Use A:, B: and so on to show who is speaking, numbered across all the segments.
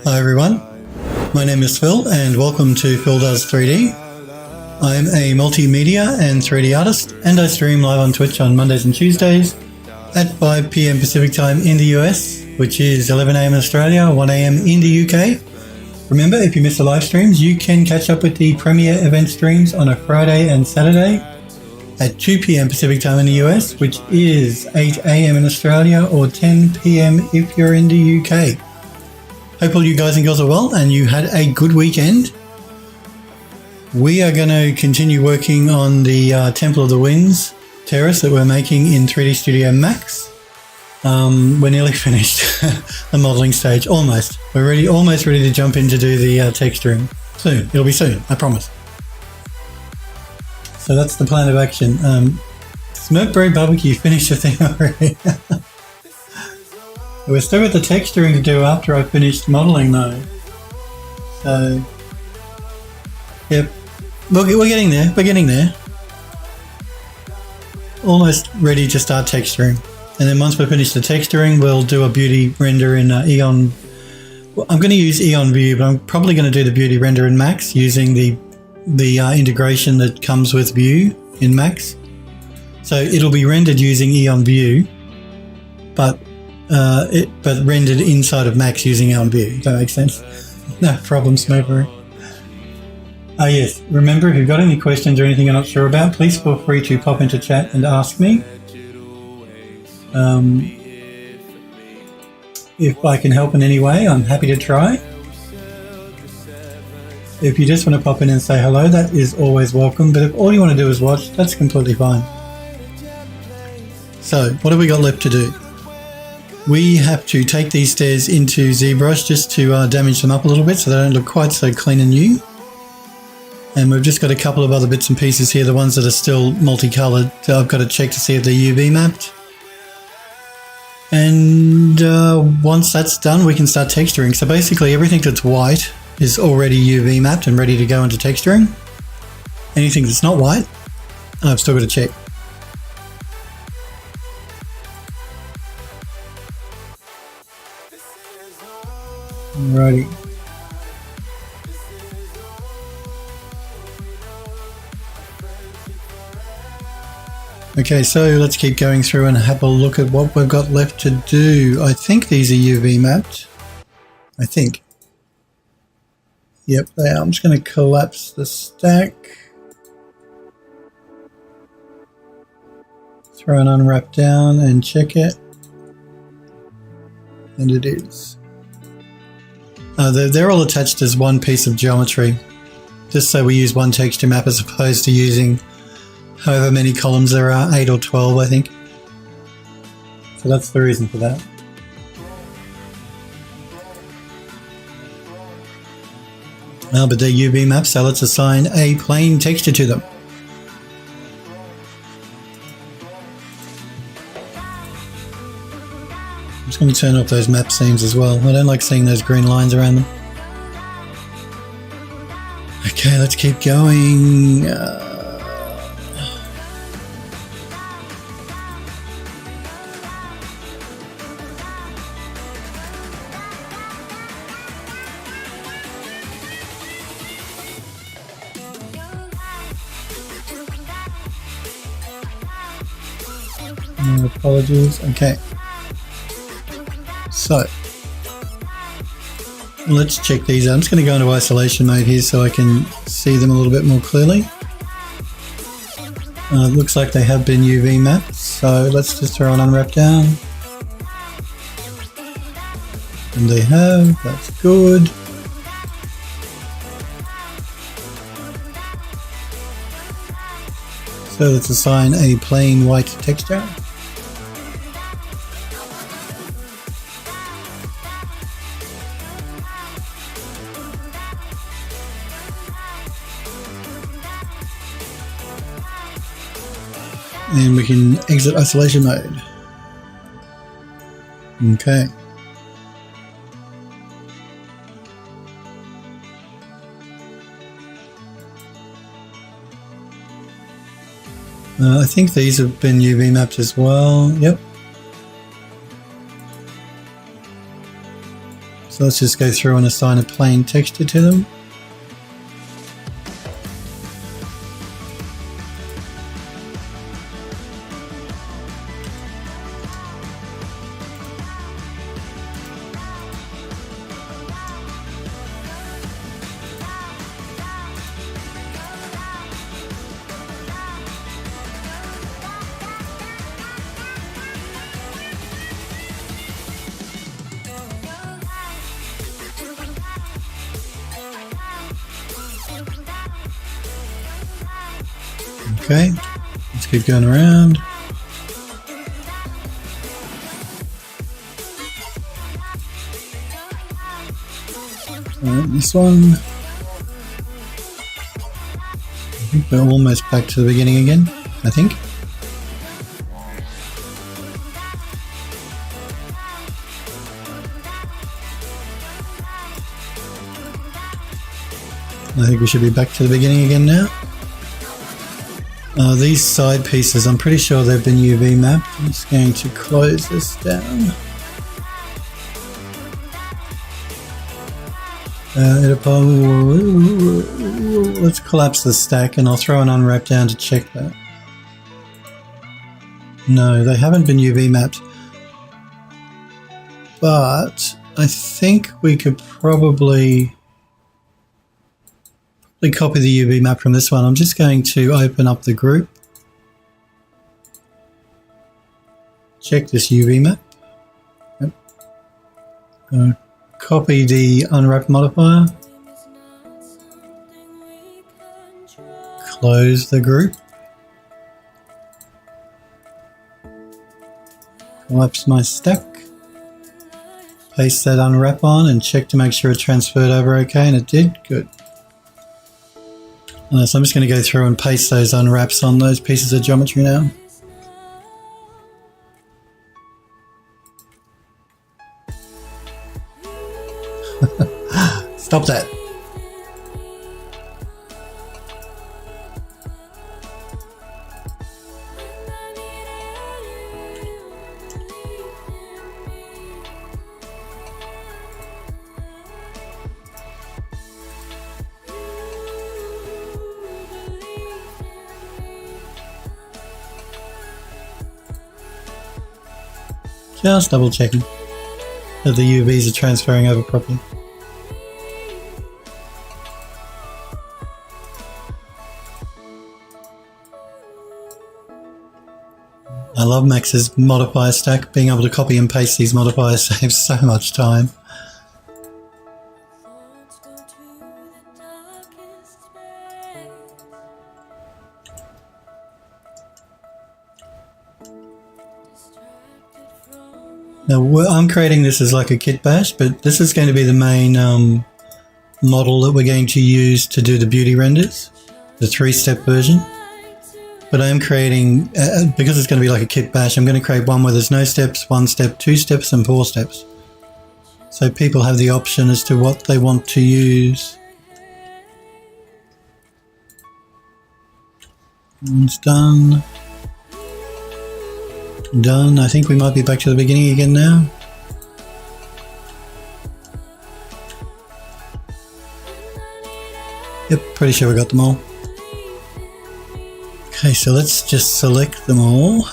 A: Hi everyone, my name is Phil and welcome to Phil Does 3D. I'm a multimedia and 3D artist and I stream live on Twitch on Mondays and Tuesdays at 5 PM Pacific time in the US, which is 11 AM in Australia, 1 AM in the UK. Remember, if you miss the live streams, you can catch up with the premiere event streams on a Friday and Saturday at 2 PM Pacific time in the US, which is 8 AM in Australia or 10 PM if you're in the UK. Hope all you guys and girls are well and you had a good weekend. We are going to continue working on the Temple of the Winds terrace that we're making in 3D Studio Max. We're nearly finished the modeling stage, almost. We're almost ready to jump in to do the texturing. Soon, it'll be soon, I promise. So that's the plan of action. Smokeberry Barbecue finished the thing already. We're still got the texturing to do after I finished modeling though. So, yep, we're getting there, Almost ready to start texturing. And then once we finish the texturing, we'll do a beauty render in Eon. Well, I'm going to use Eon View, but I'm probably going to do the beauty render in Max using the integration that comes with View in Max. So it'll be rendered using Eon View, but rendered inside of Max using Eon View. Does that make sense? No problem, Smokeberry. Oh yes, remember, if you've got any questions or anything you're not sure about, please feel free to pop into chat and ask me. If I can help in any way, I'm happy to try. If you just want to pop in and say hello, that is always welcome. But if all you want to do is watch, that's completely fine. So, what have we got left to do? We have to take these stairs into ZBrush just to damage them up a little bit so they don't look quite so clean and new. And we've just got a couple of other bits and pieces here, the ones that are still multicolored. So I've got to check to see if they're UV mapped. And once that's done, we can start texturing. So basically everything that's white is already UV mapped and ready to go into texturing. Anything that's not white, I've still got to check. Alrighty. Okay, so let's keep going through and have a look at what we've got left to do. I think these are UV mapped. I think. Yep, they are. I'm just going to collapse the stack. Throw an unwrap down and check it. And it is. They're all attached as one piece of geometry. Just so we use one texture map as opposed to using however many columns there are, 8 or 12 I think. So that's the reason for that. But they're UV maps, so let's assign a plain texture to them. I'm just going to turn off those map seams as well. I don't like seeing those green lines around them. Okay, let's keep going. Apologies. Okay. So let's check these out. I'm just going to go into isolation mode here so I can see them a little bit more clearly. Looks like they have been UV mapped, so let's just throw an unwrap down. And they have, that's good. So let's assign a plain white texture. And we can exit isolation mode. Okay. I think these have been UV mapped as well. Yep. So let's just go through and assign a plain texture to them. Okay, let's keep going around. Alright, this one. I think we're almost back to the beginning again, I think. I think we should be back to the beginning again now. These side pieces, I'm pretty sure they've been UV mapped. I'm just going to close this down. Let's collapse the stack and I'll throw an unwrap down to check that. No, they haven't been UV mapped. But I think we could probably copy the UV map from this one. I'm just going to open up the group. Check this UV map. Yep. Copy the unwrap modifier. Close the group. Collapse my stack. Paste that unwrap on and check to make sure it transferred over okay, and it did. Good. So I'm just going to go through and paste those unwraps on those pieces of geometry now. Stop that. Just double checking that the UVs are transferring over properly. I love Max's modifier stack. Being able to copy and paste these modifiers saves so much time. Now I'm creating this as like a kit bash, but this is going to be the main model that we're going to use to do the beauty renders, the 3-step version. But I'm creating, because it's going to be like a kit bash, I'm going to create one where there's no steps, 1 step, 2 steps and 4 steps. So people have the option as to what they want to use. It's done. Done. I think we might be back to the beginning again now. Yep, pretty sure we got them all. Okay, so let's just select them all.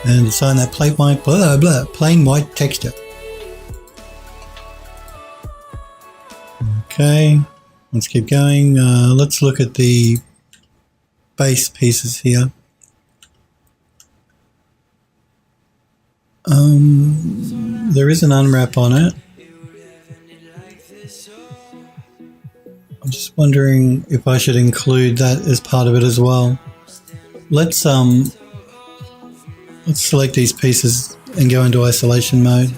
A: And assign that plain white texture. Okay, let's keep going. Let's look at the base pieces here. There is an unwrap on it. I'm just wondering if I should include that as part of it as well. Let's select these pieces and go into isolation mode.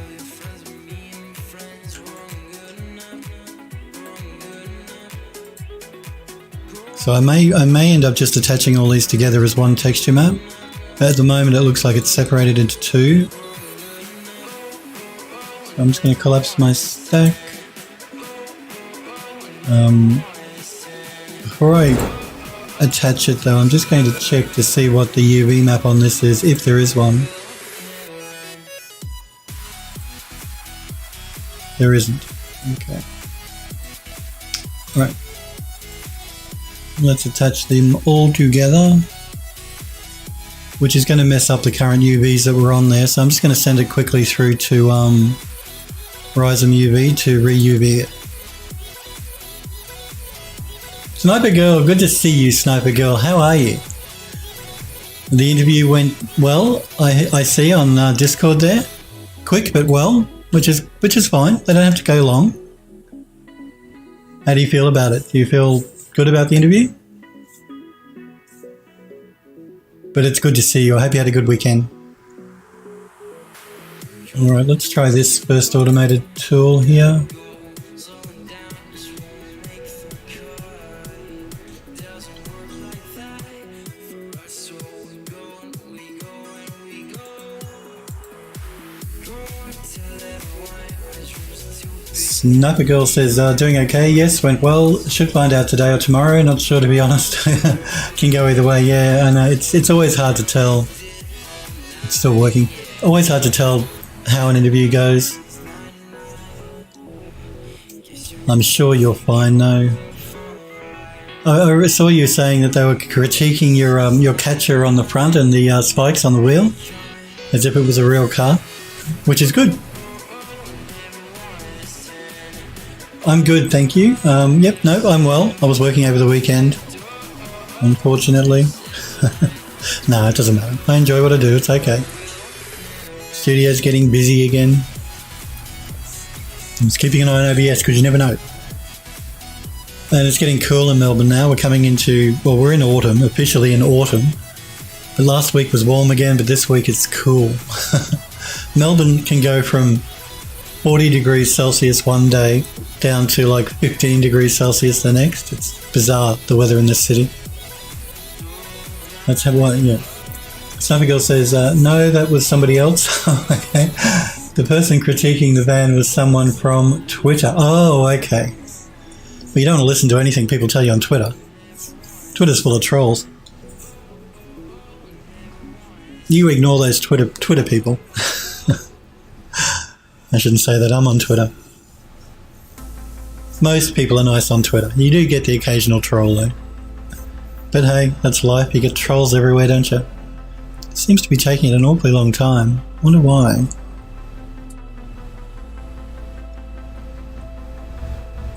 A: So I may end up just attaching all these together as one texture map. At the moment it looks like it's separated into 2. So I'm just going to collapse my stack. Before I attach it though, I'm just going to check to see what the UV map on this is, if there is one. There isn't. Okay. Right. Let's attach them all together, which is going to mess up the current UVs that were on there. So I'm just going to send it quickly through to Rhizome UV to re-UV it. Sniper Girl, good to see you, Sniper Girl. How are you? The interview went well, I see on Discord there. Quick but well, which is fine. They don't have to go long. How do you feel about it? Do you feel good about the interview? But it's good to see you. I hope you had a good weekend. Alright, let's try this first automated tool here. Sniper Girl says, doing okay, yes, went well, should find out today or tomorrow, not sure to be honest. Can go either way, yeah, I know, it's always hard to tell. It's still working. Always hard to tell how an interview goes. I'm sure you're fine though. I saw you saying that they were critiquing your catcher on the front and the spikes on the wheel, as if it was a real car, which is good. I'm good, thank you. Yep, no, I'm well. I was working over the weekend, unfortunately. No, it doesn't matter. I enjoy what I do, it's okay. Studio's getting busy again. I'm just keeping an eye on OBS because you never know. And it's getting cool in Melbourne now. We're coming into, well, we're in autumn, officially in autumn. But last week was warm again, but this week it's cool. Melbourne can go from 40 degrees Celsius one day down to like 15 degrees Celsius the next. It's bizarre, the weather in this city. Let's have one, yeah. Sniper Girl says, no, that was somebody else. Okay. The person critiquing the van was someone from Twitter. Oh, okay. But you don't want to listen to anything people tell you on Twitter. Twitter's full of trolls. You ignore those Twitter people. I shouldn't say that, I'm on Twitter. Most people are nice on Twitter. You do get the occasional troll though. But hey, that's life. You get trolls everywhere, don't you? It seems to be taking an awfully long time. Wonder why.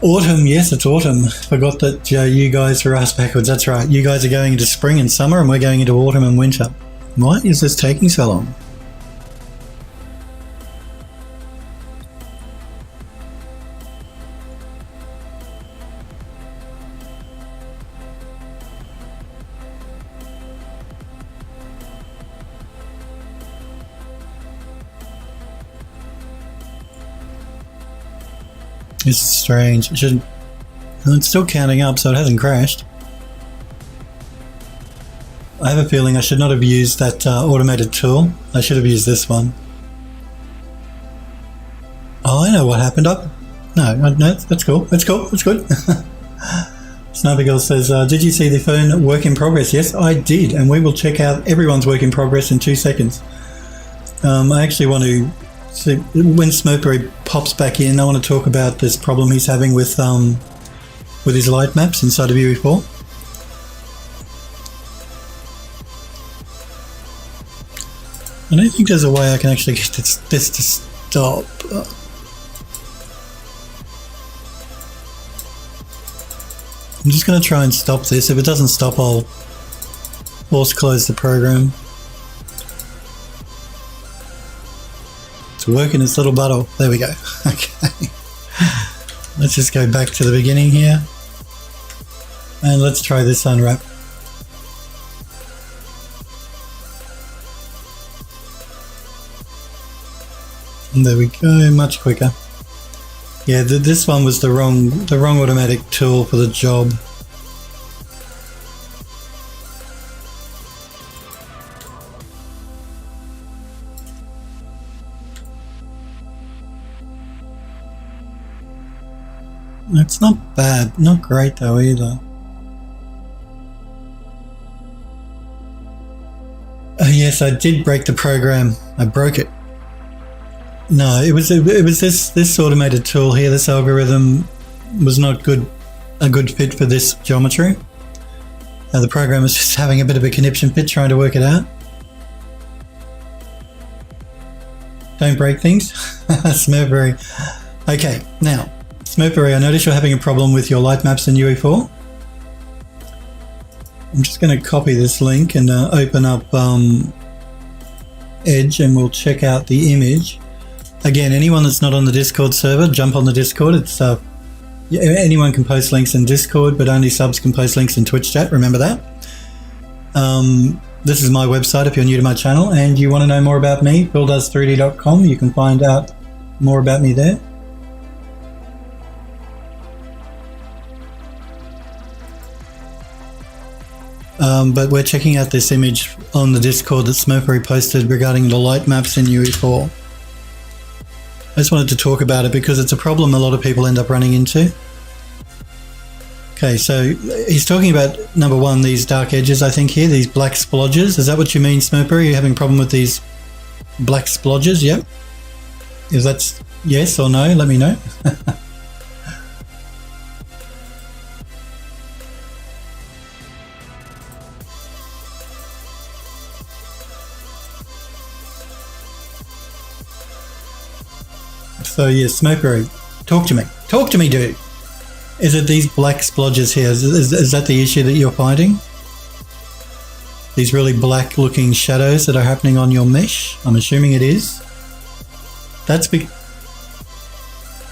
A: Autumn, yes, it's autumn. Forgot that you guys were asked backwards. That's right. You guys are going into spring and summer and we're going into autumn and winter. Why is this taking so long? This is strange. It shouldn't. It's still counting up, so it hasn't crashed. I have a feeling I should not have used that automated tool. I should have used this one. Oh, I know what happened. No, that's cool. That's cool. That's good. Sniper Girl says, did you see the phone work in progress? Yes, I did, and we will check out everyone's work in progress in 2 seconds. I actually want to. So when Smokeberry pops back in, I want to talk about this problem he's having with his light maps inside of UE4. I don't think there's a way I can actually get this to stop. I'm just going to try and stop this. If it doesn't stop, I'll force close the program. Working its little butt off. There we go. Okay. Let's just go back to the beginning here. And let's try this unwrap. And there we go, much quicker. Yeah, this one was the wrong automatic tool for the job. It's not bad, not great though either. Yes, I did break the program. I broke it. No, it was this automated tool here. This algorithm was not a good fit for this geometry. The program was just having a bit of a conniption fit trying to work it out. Don't break things. Smurfberry. Okay, now, Smurfberry, I notice you're having a problem with your light maps in UE4. I'm just going to copy this link and open up Edge, and we'll check out the image. Again, anyone that's not on the Discord server, jump on the Discord. It's anyone can post links in Discord, but only subs can post links in Twitch chat. Remember that. This is my website if you're new to my channel and you want to know more about me, phildoes3d.com. You can find out more about me there. But we're checking out this image on the Discord that Smurfberry posted regarding the light maps in UE4. I just wanted to talk about it because it's a problem a lot of people end up running into. Okay, so he's talking about, number one, these dark edges, I think here, these black splodges. Is that what you mean, Smurfberry? Are you having a problem with these black splodges? Yep. If that's yes or no, let me know. So yes, Smurfberry, talk to me. Talk to me, dude. Is it these black splodges here? Is that the issue that you're finding? These really black looking shadows that are happening on your mesh? I'm assuming it is. That's big.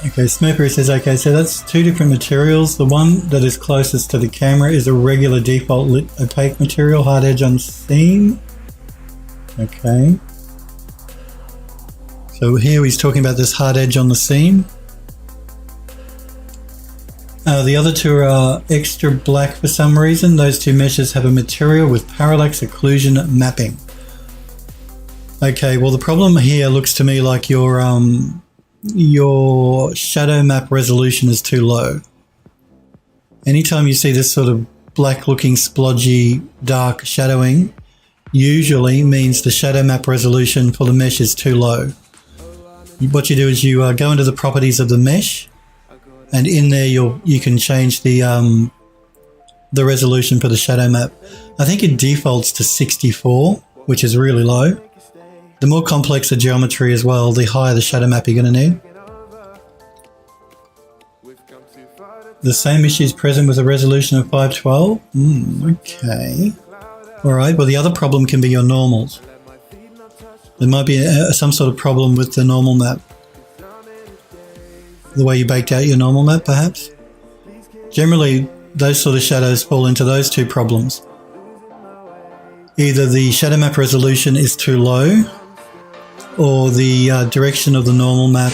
A: Okay, Smurfberry says, okay, so that's two different materials. The one that is closest to the camera is a regular default lit opaque material, hard edge on seam. Okay. So here he's talking about this hard edge on the seam. The other two are extra black for some reason. Those two meshes have a material with parallax occlusion mapping. Okay, well the problem here looks to me like your shadow map resolution is too low. Anytime you see this sort of black looking splodgy dark shadowing, usually means the shadow map resolution for the mesh is too low. What you do is you go into the properties of the mesh, and in there you can change the resolution for the shadow map. I think it defaults to 64, which is really low. The more complex the geometry as well, the higher the shadow map you're going to need. The same issue is present with a resolution of 512. Okay. Alright, well the other problem can be your normals. There might be some sort of problem with the normal map. The way you baked out your normal map, perhaps? Generally, those sort of shadows fall into those two problems. Either the shadow map resolution is too low, or the direction of the normal map,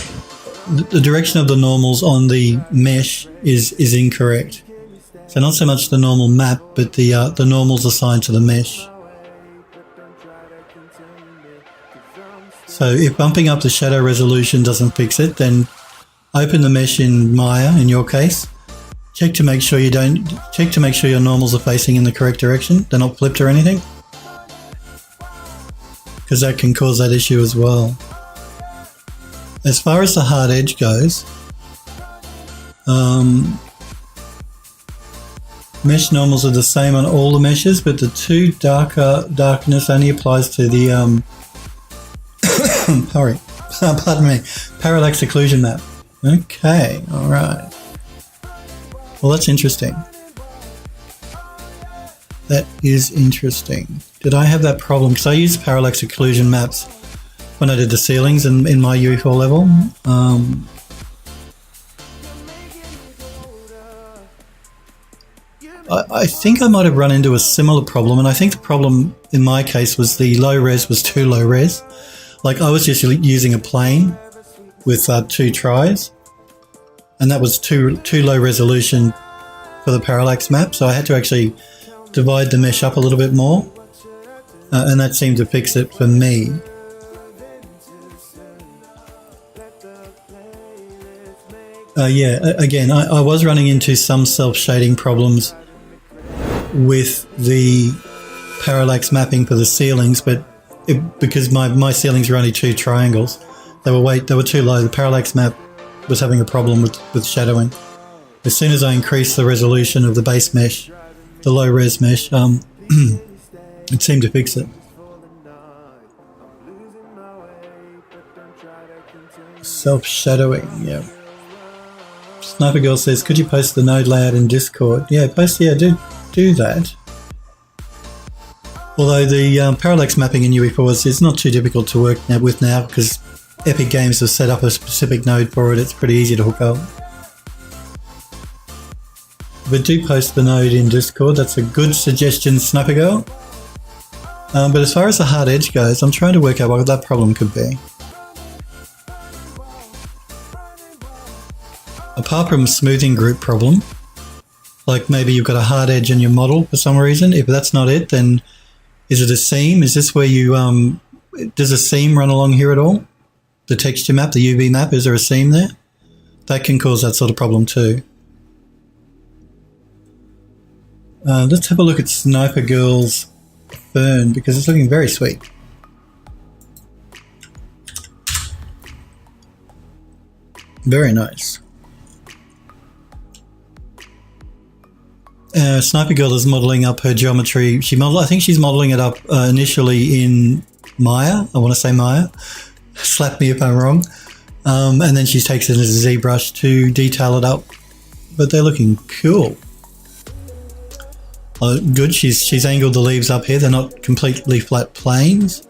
A: the direction of the normals on the mesh is incorrect. So not so much the normal map, but the normals assigned to the mesh. So if bumping up the shadow resolution doesn't fix it, then open the mesh in Maya, in your case. Check to make sure your normals are facing in the correct direction. They're not flipped or anything. Because that can cause that issue as well. As far as the hard edge goes, mesh normals are the same on all the meshes, but the two darkness only applies to the pardon me, parallax occlusion map. Okay, alright. Well, that's interesting. That is interesting. Did I have that problem? Because I used parallax occlusion maps when I did the ceilings in my UE4 level. I think I might have run into a similar problem, and I think the problem in my case was the low res was too low res. Like I was just using a plane with 2 tries, and that was too low resolution for the parallax map, so I had to actually divide the mesh up a little bit more, and that seemed to fix it for me. Again, I was running into some self-shading problems with the parallax mapping for the ceilings, but because my ceilings were only 2 triangles, they were too low. The parallax map was having a problem with shadowing. As soon as I increased the resolution of the base mesh, the low res mesh, it seemed to fix it. Self-shadowing, yeah. Sniper Girl says, could you post the node layout in Discord? Yeah, do that. Although the parallax mapping in UE4 is not too difficult to work with now, because Epic Games has set up a specific node for it. It's pretty easy to hook up. But do post the node in Discord. That's a good suggestion, Sniper Girl. But as far as the hard edge goes, I'm trying to work out what that problem could be. Apart from smoothing group problem, like maybe you've got a hard edge in your model for some reason. If that's not it, then is it a seam? Is this where you, does a seam run along here at all? The texture map, the UV map, is there a seam there? That can cause that sort of problem too. Let's have a look at Sniper Girl's fern, because it's looking very sweet. Very nice. Sniper Girl is modelling up her geometry. I think she's modelling it up initially in Maya. I want to say Maya. Slap me if I'm wrong. And then she takes it into ZBrush to detail it up. But they're looking cool. Good. She's angled the leaves up here. They're not completely flat planes.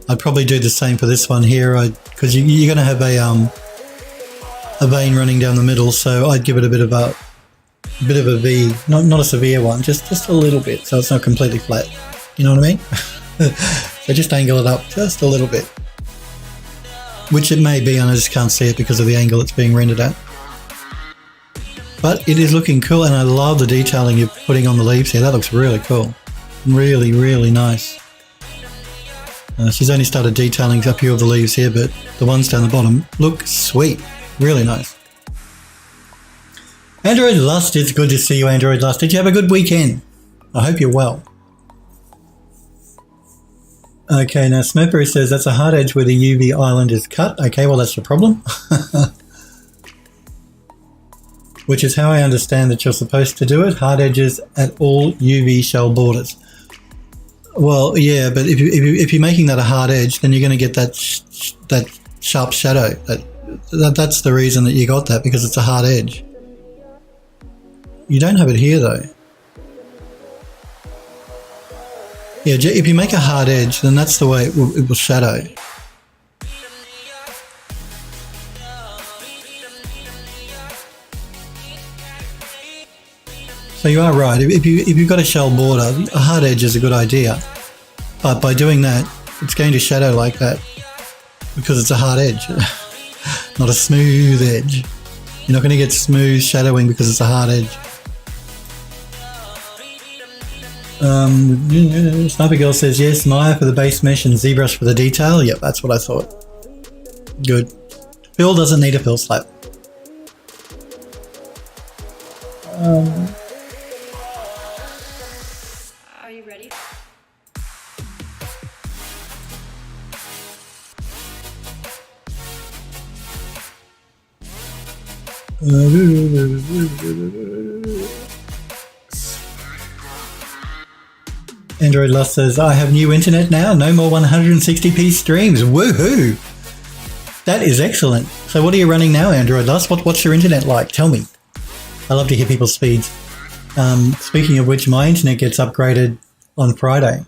A: I'd probably do the same for this one here, because you're going to have a vein running down the middle. So I'd give it a bit of a V, not a severe one, just a little bit, so it's not completely flat. You know what I mean? So just angle it up just a little bit, which it may be, and I just can't see it because of the angle it's being rendered at. But it is looking cool, and I love the detailing you're putting on the leaves here. That looks really cool, really, really nice. She's only started detailing a few of the leaves here, but the ones down the bottom look sweet, really nice. Android Lust, it's good to see you, Android Lust. Did you have a good weekend? I hope you're well. Okay, now Smurfberry says that's a hard edge where the UV island is cut. Okay, well that's the problem. Which is how I understand that you're supposed to do it. Hard edges at all UV shell borders. Well, yeah, but if you're making that a hard edge, then you're going to get that sharp shadow. That's the reason that you got that, because it's a hard edge. You don't have it here though. Yeah, if you make a hard edge, then that's the way it will shadow. So you are right. If you've got a shell border, a hard edge is a good idea. But by doing that, it's going to shadow like that because it's a hard edge, not a smooth edge. You're not going to get smooth shadowing because it's a hard edge. Sniper Girl says yes, Maya for the base mesh and ZBrush for the detail. Yep, that's what I thought. Good. Phil doesn't need a fill slap.
B: Are you ready?
A: Android Lust says, I have new internet now, no more 160p streams. Woohoo! That is excellent. So what are you running now, Android Lust? What's your internet like? Tell me. I love to hear people's speeds. Speaking of which, my internet gets upgraded on Friday.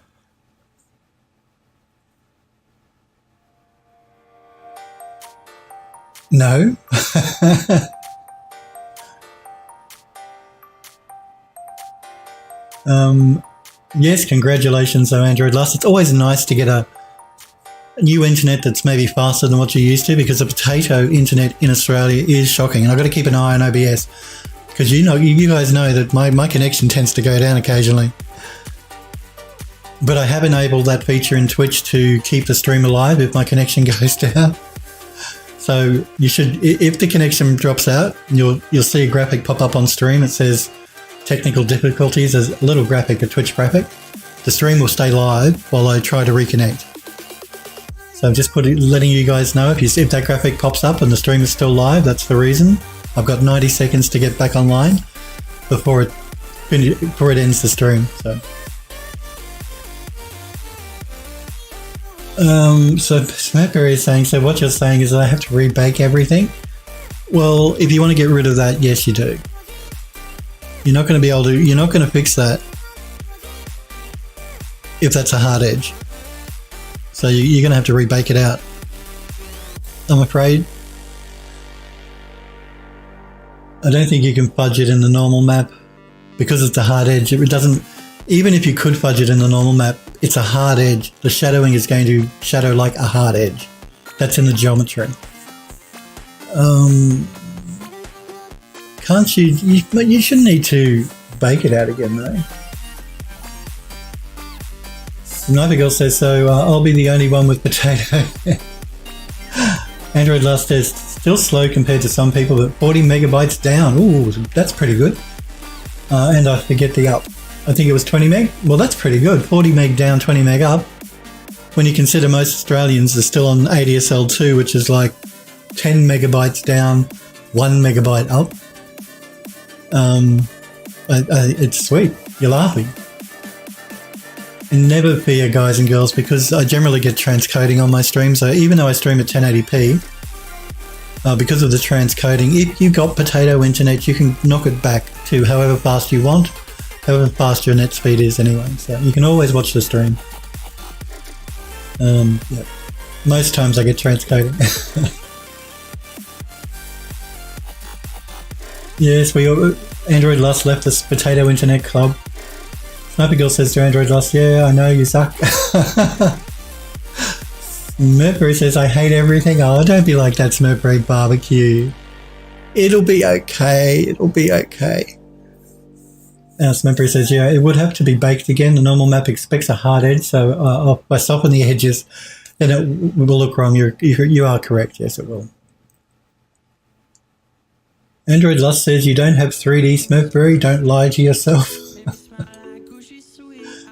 A: No? Yes, congratulations though, Android Lust. It's always nice to get a new internet that's maybe faster than what you're used to, because the potato internet in Australia is shocking, and I've got to keep an eye on OBS because you guys know that my connection tends to go down occasionally. But I have enabled that feature in Twitch to keep the stream alive if my connection goes down. So you should, if the connection drops out, you'll see a graphic pop up on stream. It says technical difficulties. There's a little graphic, a Twitch graphic. The stream will stay live while I try to reconnect. So I'm just letting you guys know if that graphic pops up and the stream is still live, that's the reason. I've got 90 seconds to get back online before it ends the stream. So Smackberry is saying, so what you're saying is that I have to rebake everything? Well, if you want to get rid of that, yes, you do. You're not going to fix that if that's a hard edge. So you're going to have to rebake it out, I'm afraid. I don't think you can fudge it in the normal map because it's a hard edge. It doesn't, even if you could fudge it in the normal map, it's a hard edge. The shadowing is going to shadow like a hard edge. That's in the geometry. Can't you shouldn't need to bake it out again though. Sniper Girl says, so I'll be the only one with potato. Android Lust says, still slow compared to some people, but 40 megabytes down. Ooh, that's pretty good. And I forget the up. I think it was 20 meg. Well, that's pretty good. 40 meg down, 20 meg up. When you consider most Australians are still on ADSL2, which is like 10 megabytes down, 1 megabyte up. It's sweet. You're laughing. And never fear, guys and girls, because I generally get transcoding on my stream. So even though I stream at 1080p, because of the transcoding, if you've got potato internet, you can knock it back to however fast you want, however fast your net speed is anyway. So you can always watch the stream. Yeah. Most times I get transcoding. Yes, Android Lust left this potato internet club. Sniper Girl says to Android Lust, yeah, I know, you suck. Mercury says, I hate everything. Oh, don't be like that, Mercury barbecue. It'll be okay. It'll be okay. Mercury says, yeah, it would have to be baked again. The normal map expects a hard edge, so if I soften the edges, then it will look wrong. You are correct. Yes, it will. Android Lust says, you don't have 3D, Smurfberry. Don't lie to yourself.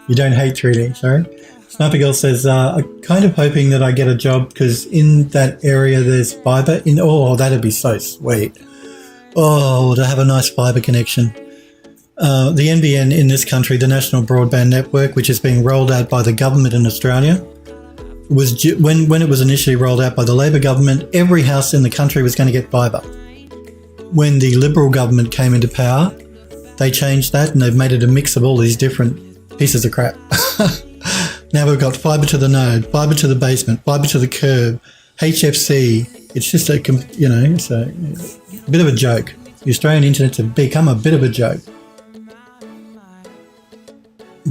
A: You don't hate 3D, sorry. Sniper Girl says, I'm kind of hoping that I get a job because in that area there's fibre. Oh, that'd be so sweet. Oh, to have a nice fibre connection. The NBN in this country, the National Broadband Network, which is being rolled out by the government in Australia, was when it was initially rolled out by the Labor government, every house in the country was going to get fibre. When the Liberal government came into power, they changed that and they've made it a mix of all these different pieces of crap. Now we've got fibre to the node, fibre to the basement, fibre to the curb, HFC. It's just it's a bit of a joke. The Australian internet's become a bit of a joke.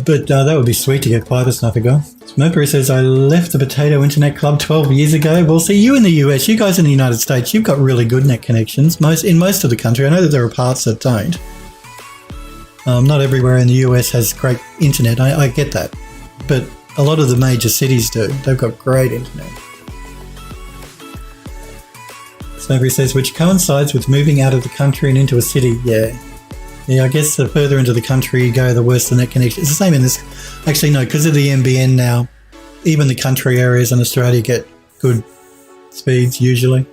A: But that would be sweet to get fibre, Sniper Girl. Mercury says, I left the Potato Internet Club 12 years ago. Well, see, you in the US, you guys in the United States, you've got really good net connections. In most of the country. I know that there are parts that don't. Not everywhere in the US has great internet. I get that. But a lot of the major cities do. They've got great internet. Snowberry says, which coincides with moving out of the country and into a city. Yeah. Yeah, I guess the further into the country you go, the worse the net connection. It's the same in this. Actually, no, because of the NBN now, even the country areas in Australia get good speeds usually,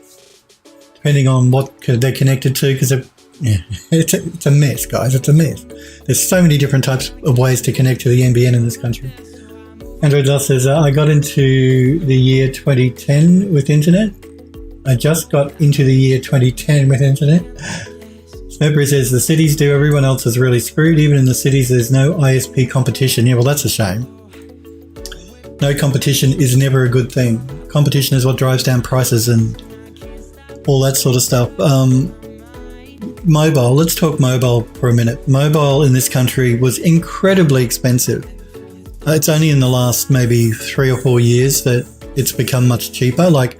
A: depending on what they're connected to, because it's a mess, guys. It's a mess. There's so many different types of ways to connect to the NBN in this country. Android Lust says, I got into the year 2010 with internet. I just got into the year 2010 with internet. Snowberry says, the cities do, everyone else is really screwed. Even in the cities, there's no ISP competition. Yeah, well, that's a shame. No competition is never a good thing. Competition is what drives down prices and all that sort of stuff. Mobile, let's talk mobile for a minute. Mobile in this country was incredibly expensive. It's only in the last maybe 3 or 4 years that it's become much cheaper. Like,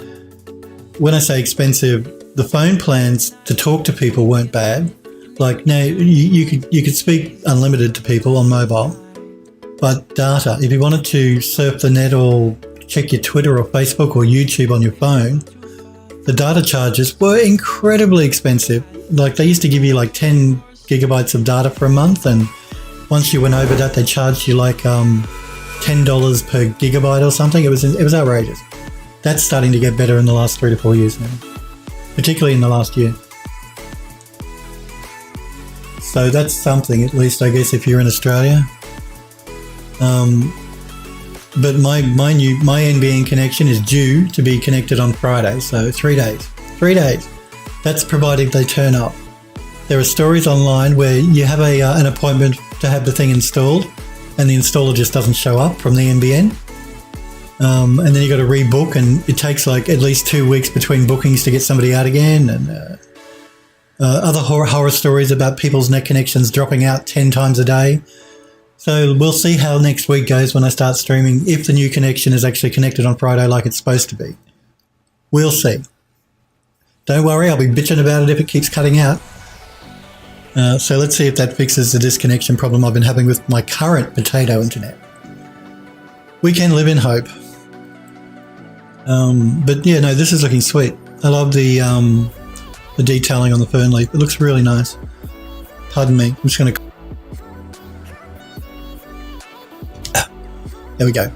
A: when I say expensive, the phone plans to talk to people weren't bad. Like now you could speak unlimited to people on mobile, but data, if you wanted to surf the net or check your Twitter or Facebook or YouTube on your phone, the data charges were incredibly expensive. Like they used to give you like 10 gigabytes of data for a month, and once you went over that, they charged you like $10 per gigabyte or something. It was outrageous. That's starting to get better in the last 3 to 4 years now, particularly in the last year. So that's something, at least, I guess, if you're in Australia. But my NBN connection is due to be connected on Friday, so 3 days. 3 days. That's provided they turn up. There are stories online where you have an appointment to have the thing installed, and the installer just doesn't show up from the NBN. And then you got to rebook, and it takes like at least 2 weeks between bookings to get somebody out again. And other horror stories about people's net connections dropping out 10 times a day. So we'll see how next week goes when I start streaming, if the new connection is actually connected on Friday like it's supposed to be. We'll see. Don't worry, I'll be bitching about it if it keeps cutting out. So let's see if that fixes the disconnection problem I've been having with my current potato internet. We can live in hope. But yeah, no, this is looking sweet. I love the detailing on the fern leaf. It looks really nice. Pardon me. I'm just going to... There we go.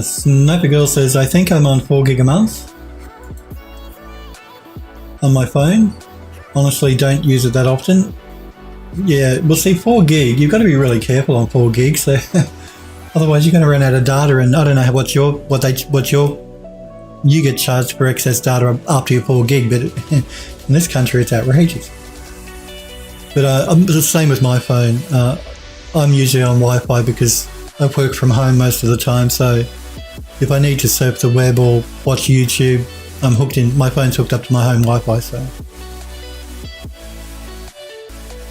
A: Sniper Girl says, I think I'm on 4 gig a month on my phone. Honestly, don't use it that often. Yeah, well, see, 4 gig, you've got to be really careful on 4 gigs. So otherwise, you're going to run out of data, and I don't know you get charged for excess data after your 4 gig, but in this country, it's outrageous. But the same with my phone. I'm usually on Wi-Fi because I work from home most of the time. So if I need to surf the web or watch YouTube, I'm hooked in. My phone's hooked up to my home Wi-Fi. So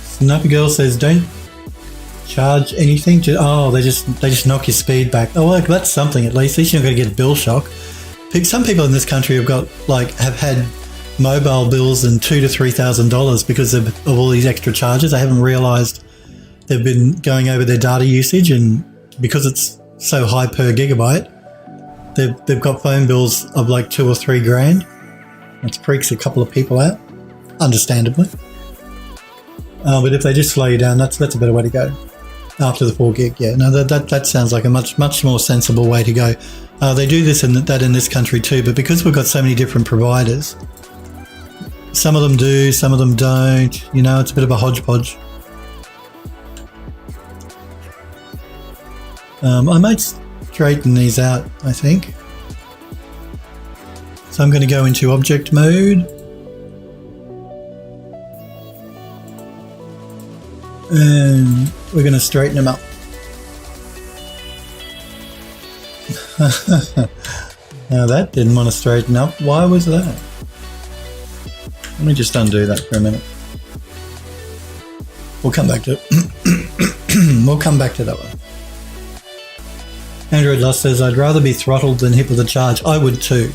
A: Sniper Girl says, don't charge anything. They just knock your speed back. Oh, well, that's something at least. At least you're not going to get a bill shock. Some people in this country have had mobile bills in $2,000 to $3,000 because of all these extra charges. They haven't realised they've been going over their data usage, and because it's so high per gigabyte, they've got phone bills of like $2,000 or $3,000. It freaks a couple of people out, understandably. But if they just slow you down, that's a better way to go. After the 4 gig, yeah, no, that sounds like a much more sensible way to go. They do this in this country too, but because we've got so many different providers, some of them do, some of them don't. You know, it's a bit of a hodgepodge. I might straighten these out, I think. So I'm going to go into object mode. And we're going to straighten them up. Now that didn't want to straighten up. Why was that? Let me just undo that for a minute. We'll come back to it. We'll come back to that one. Android Lust says, I'd rather be throttled than hit with a charge. I would too.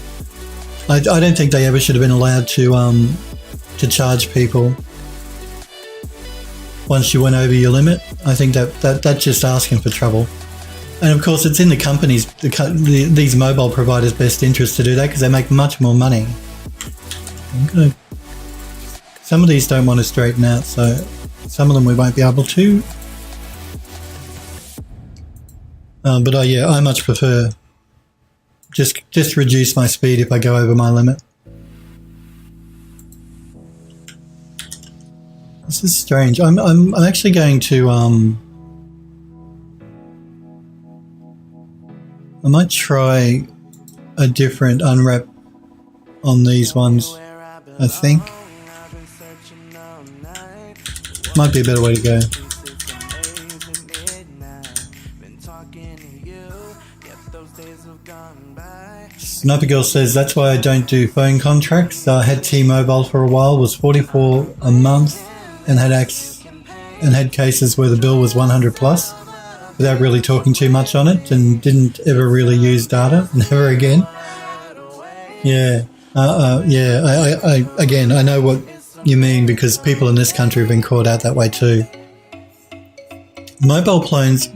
A: I don't think they ever should have been allowed to charge people once you went over your limit. I think that's just asking for trouble. And of course, it's in the companies, these mobile providers' best interest to do that because they make much more money. Some of these don't want to straighten out, so some of them we won't be able to. But yeah, I much prefer just reduce my speed if I go over my limit. This is strange. I'm actually going to I might try a different unwrap on these ones. I think might be a better way to go. Sniper Girl says, that's why I don't do phone contracts. I had T-Mobile for a while, was $44 a month, and had cases where the bill was 100 plus without really talking too much on it, and didn't ever really use data, never again. Yeah, again, I know what you mean because people in this country have been caught out that way too. Mobile plans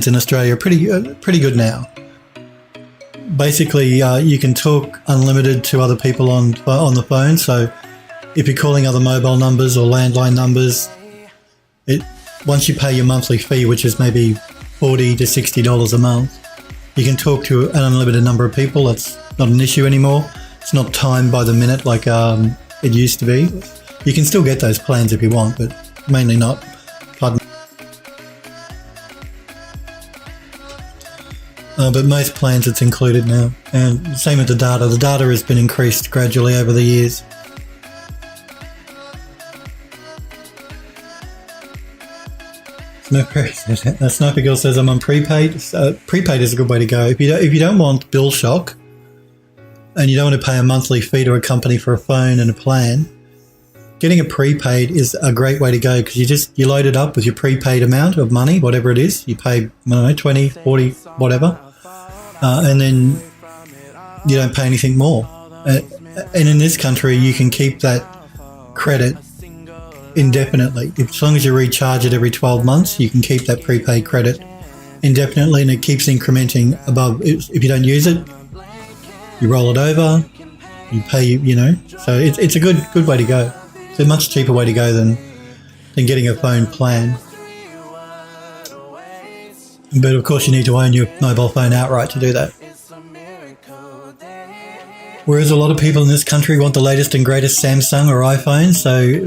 A: in Australia are pretty good now. basically you can talk unlimited to other people on the phone. So if you're calling other mobile numbers or landline numbers, once you pay your monthly fee, which is maybe $40 to $60 a month, you can talk to an unlimited number of people. That's not an issue anymore. It's not timed by the minute like it used to be. You can still get those plans if you want, but mainly not. Pardon. But most plans it's included now. And same with the data. The data has been increased gradually over the years. Sniper Girl says I'm on prepaid. Prepaid is a good way to go. If you don't want bill shock and you don't want to pay a monthly fee to a company for a phone and a plan, getting a prepaid is a great way to go, because you load it up with your prepaid amount of money, whatever it is. You pay, I don't know, 20, 40, whatever, and then you don't pay anything more. And in this country, you can keep that credit indefinitely. As long as you recharge it every 12 months, you can keep that prepaid credit indefinitely, and it keeps incrementing above. If you don't use it, you roll it over, you pay, so it's a good way to go. It's a much cheaper way to go than getting a phone plan. But of course you need to own your mobile phone outright to do that. Whereas a lot of people in this country want the latest and greatest Samsung or iPhone,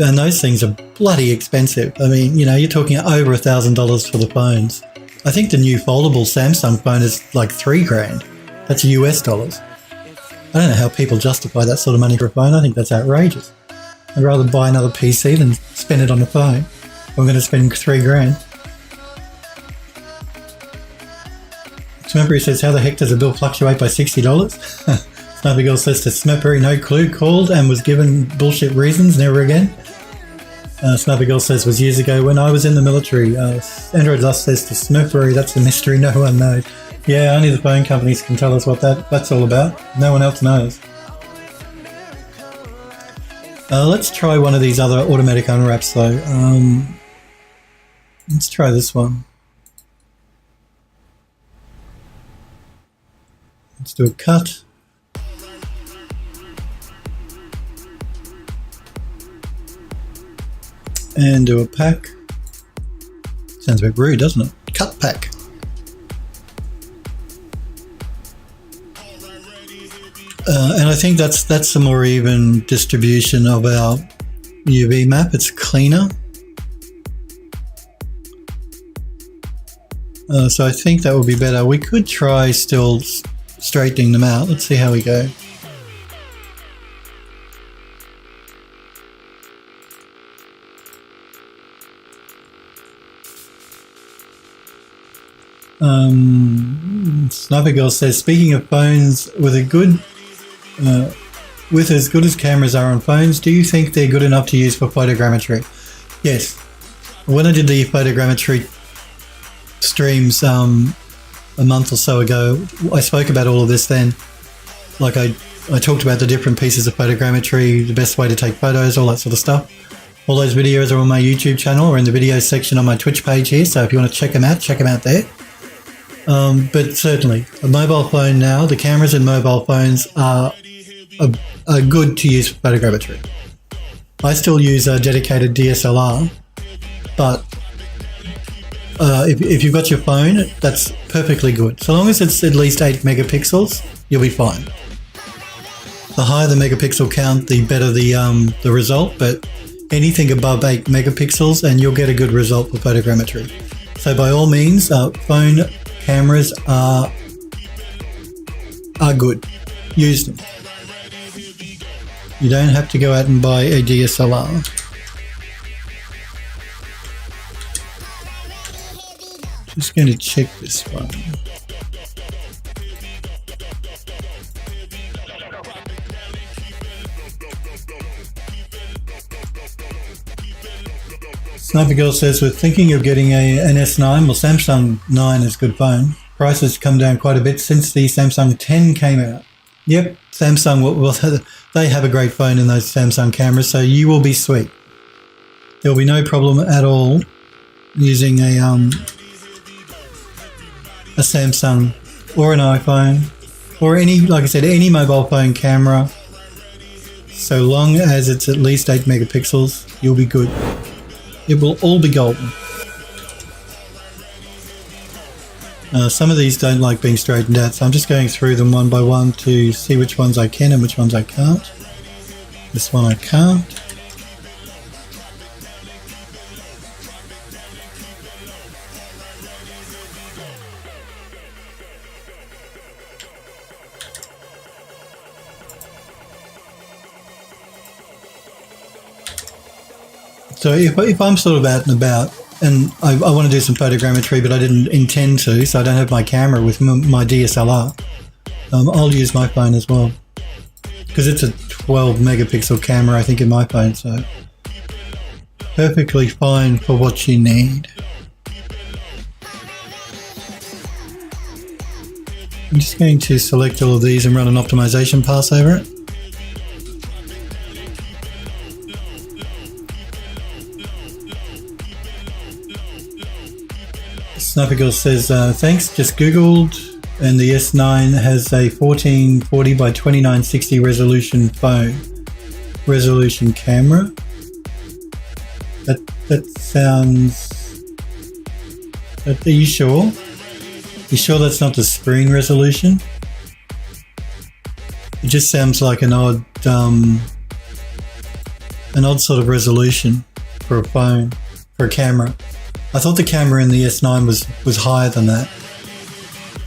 A: and those things are bloody expensive. I mean, you're talking over $1,000 for the phones. I think the new foldable Samsung phone is like $3,000. That's US dollars. I don't know how people justify that sort of money for a phone. I think that's outrageous. I'd rather buy another PC than spend it on a phone. I'm going to spend $3,000. Smurpery says, how the heck does a bill fluctuate by $60? Sniper Girl says to Smurpery, no clue, called and was given bullshit reasons, never again. Sniper Girl says, was years ago when I was in the military. Android Lust says to Smurpery, that's the mystery no one knows. Yeah, only the phone companies can tell us what that's all about. No one else knows. Let's try one of these other automatic unwraps though. Let's try this one. Let's do a cut. And do a pack. Sounds a bit rude, doesn't it? Cut pack. And I think that's a more even distribution of our UV map. It's cleaner. So I think that would be better. We could try still straightening them out. Let's see how we go. Sniper Girl says, speaking of phones with as good as cameras are on phones, do you think they're good enough to use for photogrammetry? Yes. When I did the photogrammetry streams a month or so ago, I spoke about all of this then. Like I talked about the different pieces of photogrammetry, the best way to take photos, all that sort of stuff. All those videos are on my YouTube channel or in the video section on my Twitch page here, so if you want to check them out there. But certainly, a mobile phone now, the cameras in mobile phones are good to use for photogrammetry. I still use a dedicated DSLR, but if you've got your phone, that's perfectly good. So long as it's at least 8 megapixels, you'll be fine. The higher the megapixel count, the better the result, but anything above 8 megapixels and you'll get a good result for photogrammetry. So by all means, phone cameras are good. Use them. You don't have to go out and buy a DSLR. Just going to check this one. Sniper Girl says, we're thinking of getting an S9. Well, Samsung 9 is a good phone. Prices come down quite a bit since the Samsung 10 came out. Yep, Samsung, they have a great phone in those Samsung cameras, so you will be sweet. There will be no problem at all using a Samsung or an iPhone or any, like I said, any mobile phone camera, so long as it's at least 8 megapixels, you'll be good. It will all be golden. Some of these don't like being straightened out, so I'm just going through them one by one to see which ones I can and which ones I can't. This one I can't. So if I'm sort of out and about, and I want to do some photogrammetry, but I didn't intend to, so I don't have my camera with my DSLR, I'll use my phone as well. Because it's a 12 megapixel camera, I think, in my phone, so perfectly fine for what you need. I'm just going to select all of these and run an optimization pass over it. Sniper Girl says, thanks, just Googled, and the S9 has a 1440 by 2960 resolution camera. That sounds... Are you sure? You sure that's not the screen resolution? It just sounds like an odd sort of resolution for a phone, for a camera. I thought the camera in the S9 was higher than that.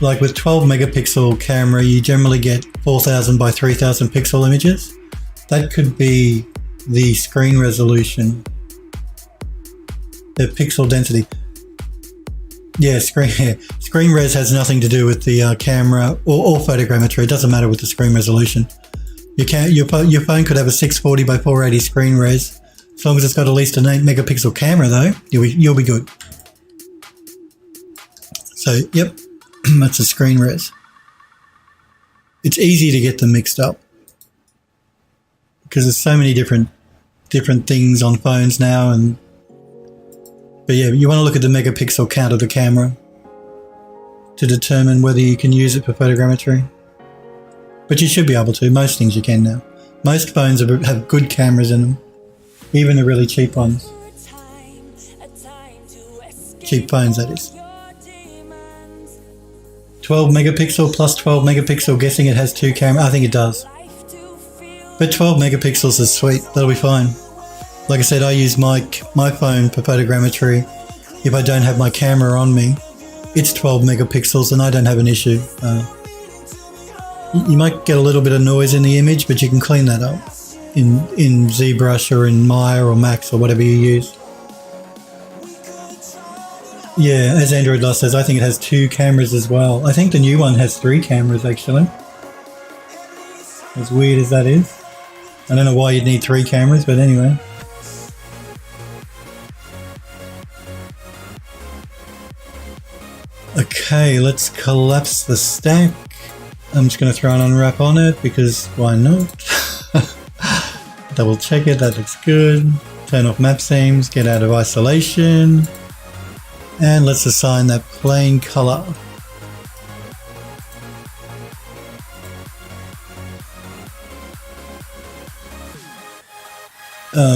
A: Like with 12 megapixel camera, you generally get 4000 by 3000 pixel images. That could be the screen resolution, the pixel density. Yeah, screen res has nothing to do with the camera or photogrammetry. It doesn't matter with the screen resolution. Your phone could have a 640 by 480 screen res. As long as it's got at least an 8 megapixel camera though, you'll be good. So, yep, that's a screen res. It's easy to get them mixed up because there's so many different things on phones now. But yeah, you want to look at the megapixel count of the camera to determine whether you can use it for photogrammetry. But you should be able to. Most things you can now. Most phones have good cameras in them. Even the really cheap ones. Cheap phones, that is. 12 megapixel plus 12 megapixel, guessing it has 2 cameras. I think it does. But 12 megapixels is sweet. That'll be fine. Like I said, I use my phone for photogrammetry. If I don't have my camera on me, it's 12 megapixels and I don't have an issue. You might get a little bit of noise in the image, but you can clean that up in ZBrush or in Maya or Max or whatever you use. Yeah, as Android Lost says, I think it has 2 cameras as well. I think the new one has 3 cameras actually. As weird as that is. I don't know why you'd need 3 cameras, but anyway. Okay, let's collapse the stack. I'm just going to throw an unwrap on it because why not? Double check it, that looks good. Turn off map seams, get out of isolation. And let's assign that plain color.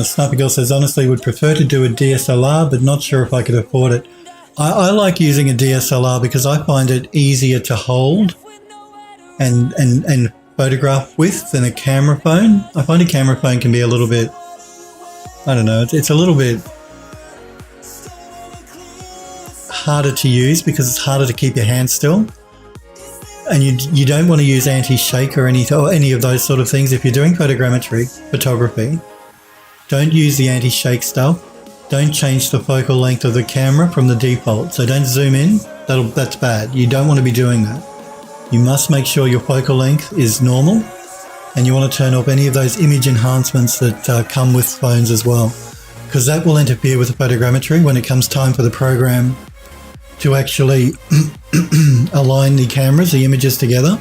A: Sniper Girl says, honestly would prefer to do a DSLR, but not sure if I could afford it. I like using a DSLR because I find it easier to hold and photograph with than a camera phone. I find a camera phone can be a little bit, I don't know, it's a little bit harder to use because it's harder to keep your hand still. And you don't want to use anti-shake or any of those sort of things. If you're doing photogrammetry, photography, don't use the anti-shake stuff. Don't change the focal length of the camera from the default. So don't zoom in, that's bad. You don't want to be doing that. You must make sure your focal length is normal, and you want to turn off any of those image enhancements that come with phones as well, because that will interfere with the photogrammetry when it comes time for the program to actually align the cameras, the images together.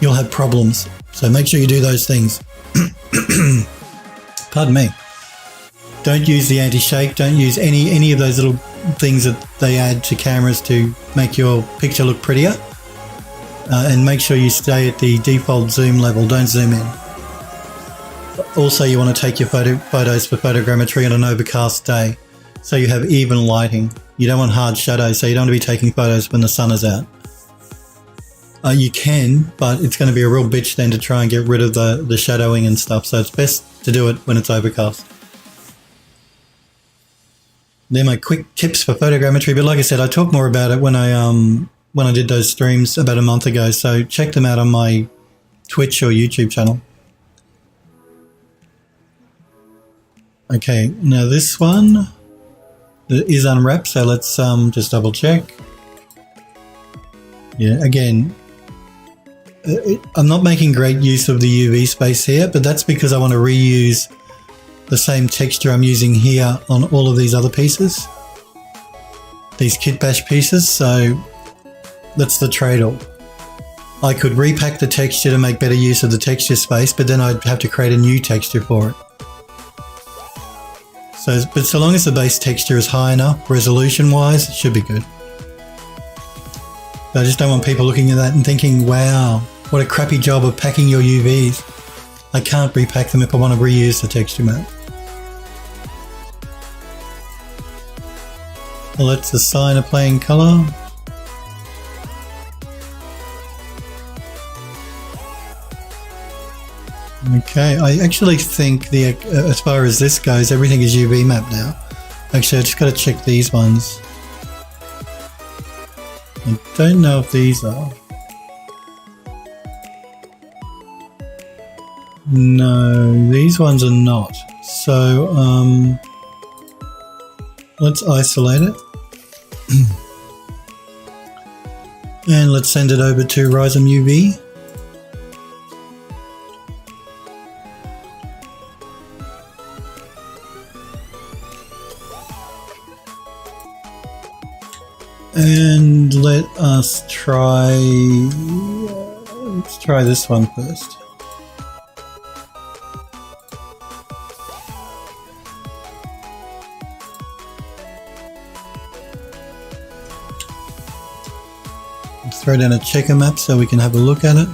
A: You'll have problems. So make sure you do those things. Pardon me. Don't use the anti-shake. Don't use any of those little things that they add to cameras to make your picture look prettier. and make sure you stay at the default zoom level, don't zoom in. Also, you want to take your photos for photogrammetry on an overcast day, so you have even lighting. You don't want hard shadows, so you don't want to be taking photos when the sun is out. You can, but it's going to be a real bitch then to try and get rid of the shadowing and stuff, so it's best to do it when it's overcast. They're my quick tips for photogrammetry, but like I said, I talked more about it when I did those streams about a month ago, so check them out on my Twitch or YouTube channel. Okay, now this one is unwrapped, so let's just double check. Yeah, again, I'm not making great use of the UV space here, but that's because I want to reuse the same texture I'm using here on all of these other pieces, these kit bash pieces, so that's the trade-off. I could repack the texture to make better use of the texture space, but then I'd have to create a new texture for it. But so long as the base texture is high enough, resolution-wise, it should be good. I just don't want people looking at that and thinking, wow, what a crappy job of packing your UVs. I can't repack them if I want to reuse the texture map. Well, let's assign a plain color. Okay, I actually think as far as this goes, everything is UV map now. Actually, I just got to check these ones. I don't know if these are. No, these ones are not. So, let's isolate it. And let's send it over to Rism UV. And let us try, let's try this one first. Let's throw down a checker map so we can have a look at it.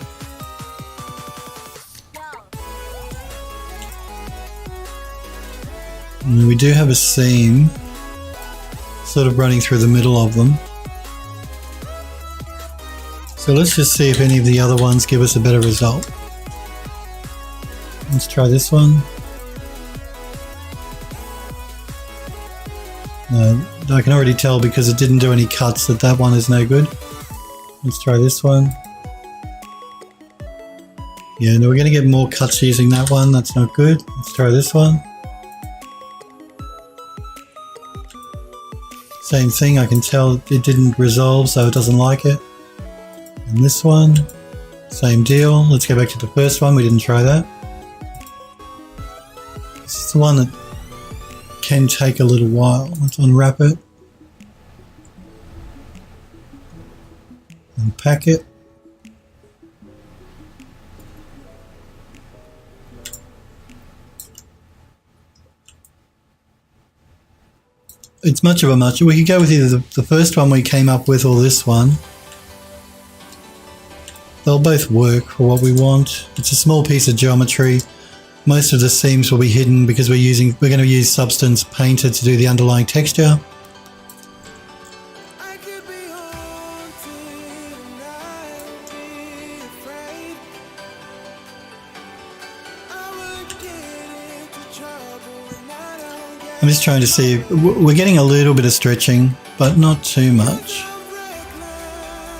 A: And we do have a seam sort of running through the middle of them. So let's just see if any of the other ones give us a better result. Let's try this one. No, I can already tell because it didn't do any cuts that one is no good. Let's try this one. Yeah, no, we're going to get more cuts using that one. That's not good. Let's try this one. Same thing, I can tell it didn't resolve, so it doesn't like it. And this one, same deal. Let's go back to the first one, we didn't try that. This is the one that can take a little while. Let's unwrap it. Unpack it. It's much of a much. We could go with either the first one we came up with or this one. They'll both work for what we want. It's a small piece of geometry. Most of the seams will be hidden because we're going to use Substance Painter to do the underlying texture. I'm just trying to see, we're getting a little bit of stretching, but not too much.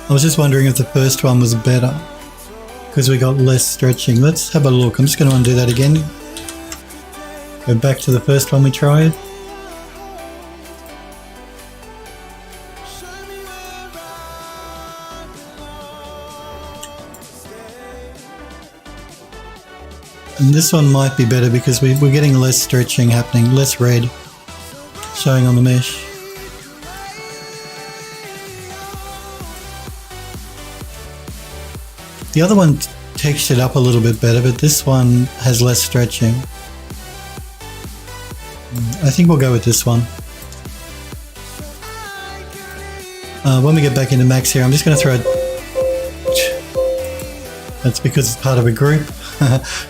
A: I was just wondering if the first one was better, because we got less stretching. Let's have a look. I'm just going to undo that again. Go back to the first one we tried. And this one might be better because we're getting less stretching happening, less red showing on the mesh. The other one textured up a little bit better, but this one has less stretching. I think we'll go with this one. When we get back into Max here, I'm just going to throw That's because it's part of a group.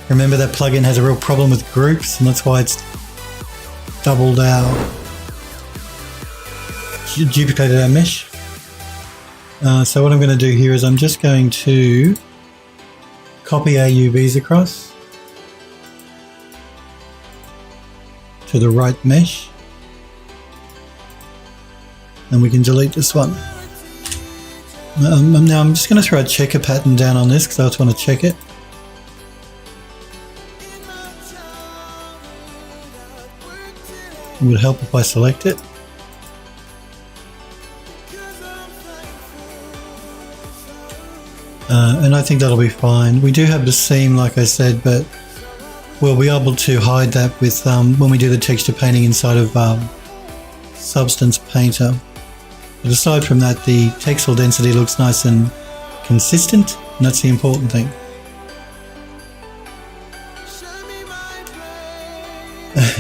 A: Remember that plugin has a real problem with groups, and that's why it's doubled our, duplicated our mesh. So what I'm going to do here is I'm just going to copy our UVs across to the right mesh, and we can delete this one. Now I'm just going to throw a checker pattern down on this because I just want to check it. It would help if I select it. And I think that'll be fine. We do have the seam, like I said, but we'll be able to hide that with when we do the texture painting inside of Substance Painter. But aside from that, the texel density looks nice and consistent, and that's the important thing.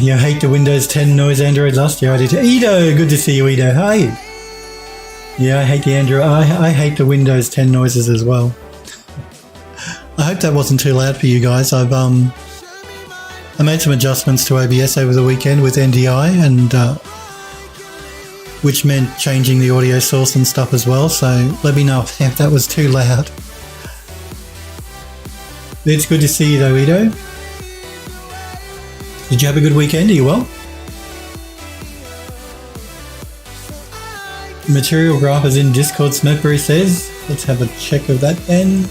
A: You hate the Windows 10 noise, Android Lust? Yeah, I did. Edo, good to see you, Edo. Hi. Yeah, I hate the Android. I hate the Windows 10 noises as well. I hope that wasn't too loud for you guys. I made some adjustments to OBS over the weekend with NDI, and which meant changing the audio source and stuff as well. So let me know if that was too loud. It's good to see you though, Edo. Did you have a good weekend? Are you well? Material graph is in Discord, Smurfberry says. Let's have a check of that then.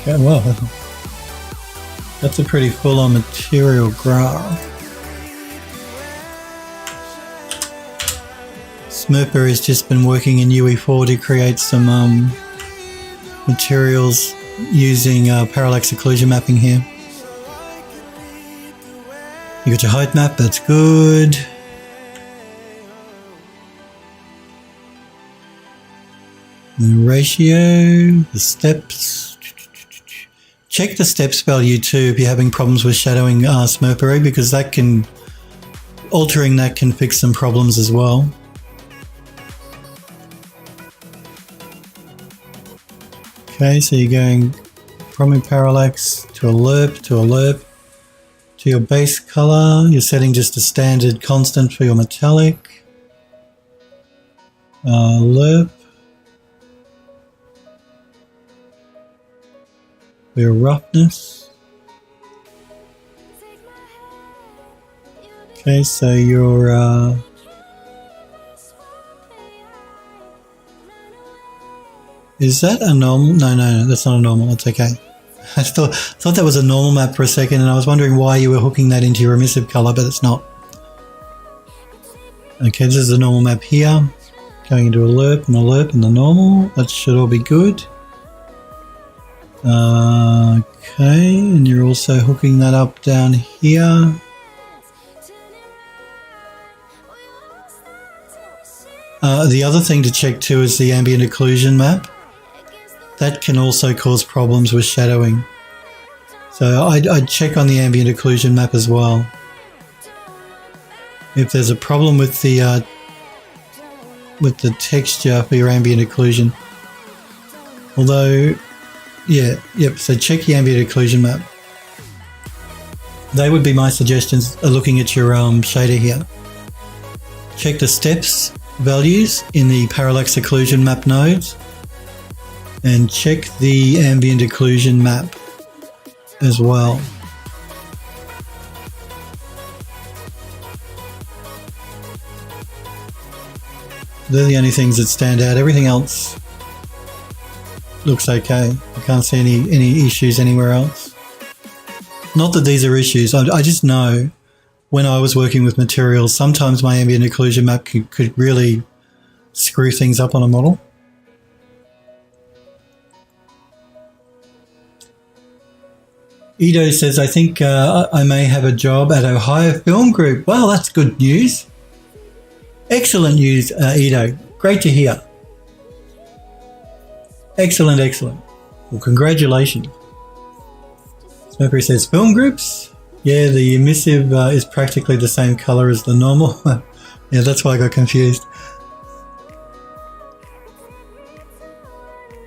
A: Okay, well, that's a pretty full-on material graph. Smurfberry has just been working in UE4 to create some materials using parallax occlusion mapping here. You got your height map, that's good. The ratio, the steps. Check the steps value too if you're having problems with shadowing Smurfberry, because that can, altering that can fix some problems as well. Okay, so you're going from a parallax to a lerp to a lerp. To your base color, you're setting just a standard constant for your metallic. Lerp. For your roughness. Okay, so your is that a normal? No, that's not a normal. That's okay. I thought that was a normal map for a second, and I was wondering why you were hooking that into your emissive color, but it's not. Okay, this is a normal map here. Going into a lerp and a lerp and the normal. That should all be good. Okay, and you're also hooking that up down here. The other thing to check too is the ambient occlusion map. That can also cause problems with shadowing. So I'd check on the ambient occlusion map as well. If there's a problem with the texture for your ambient occlusion. Although, so check the ambient occlusion map. They would be my suggestions looking at your shader here. Check the steps values in the parallax occlusion map nodes. And check the ambient occlusion map as well. They're the only things that stand out. Everything else looks okay. I can't see any issues anywhere else. Not that these are issues. I just know when I was working with materials, sometimes my ambient occlusion map could really screw things up on a model. Edo says, I think I may have a job at Ohio Film Group. Well, that's good news. Excellent news, Edo. Great to hear. Excellent, excellent. Well, congratulations. Smurfberry says, film groups? Yeah, the emissive is practically the same color as the normal. Yeah, that's why I got confused.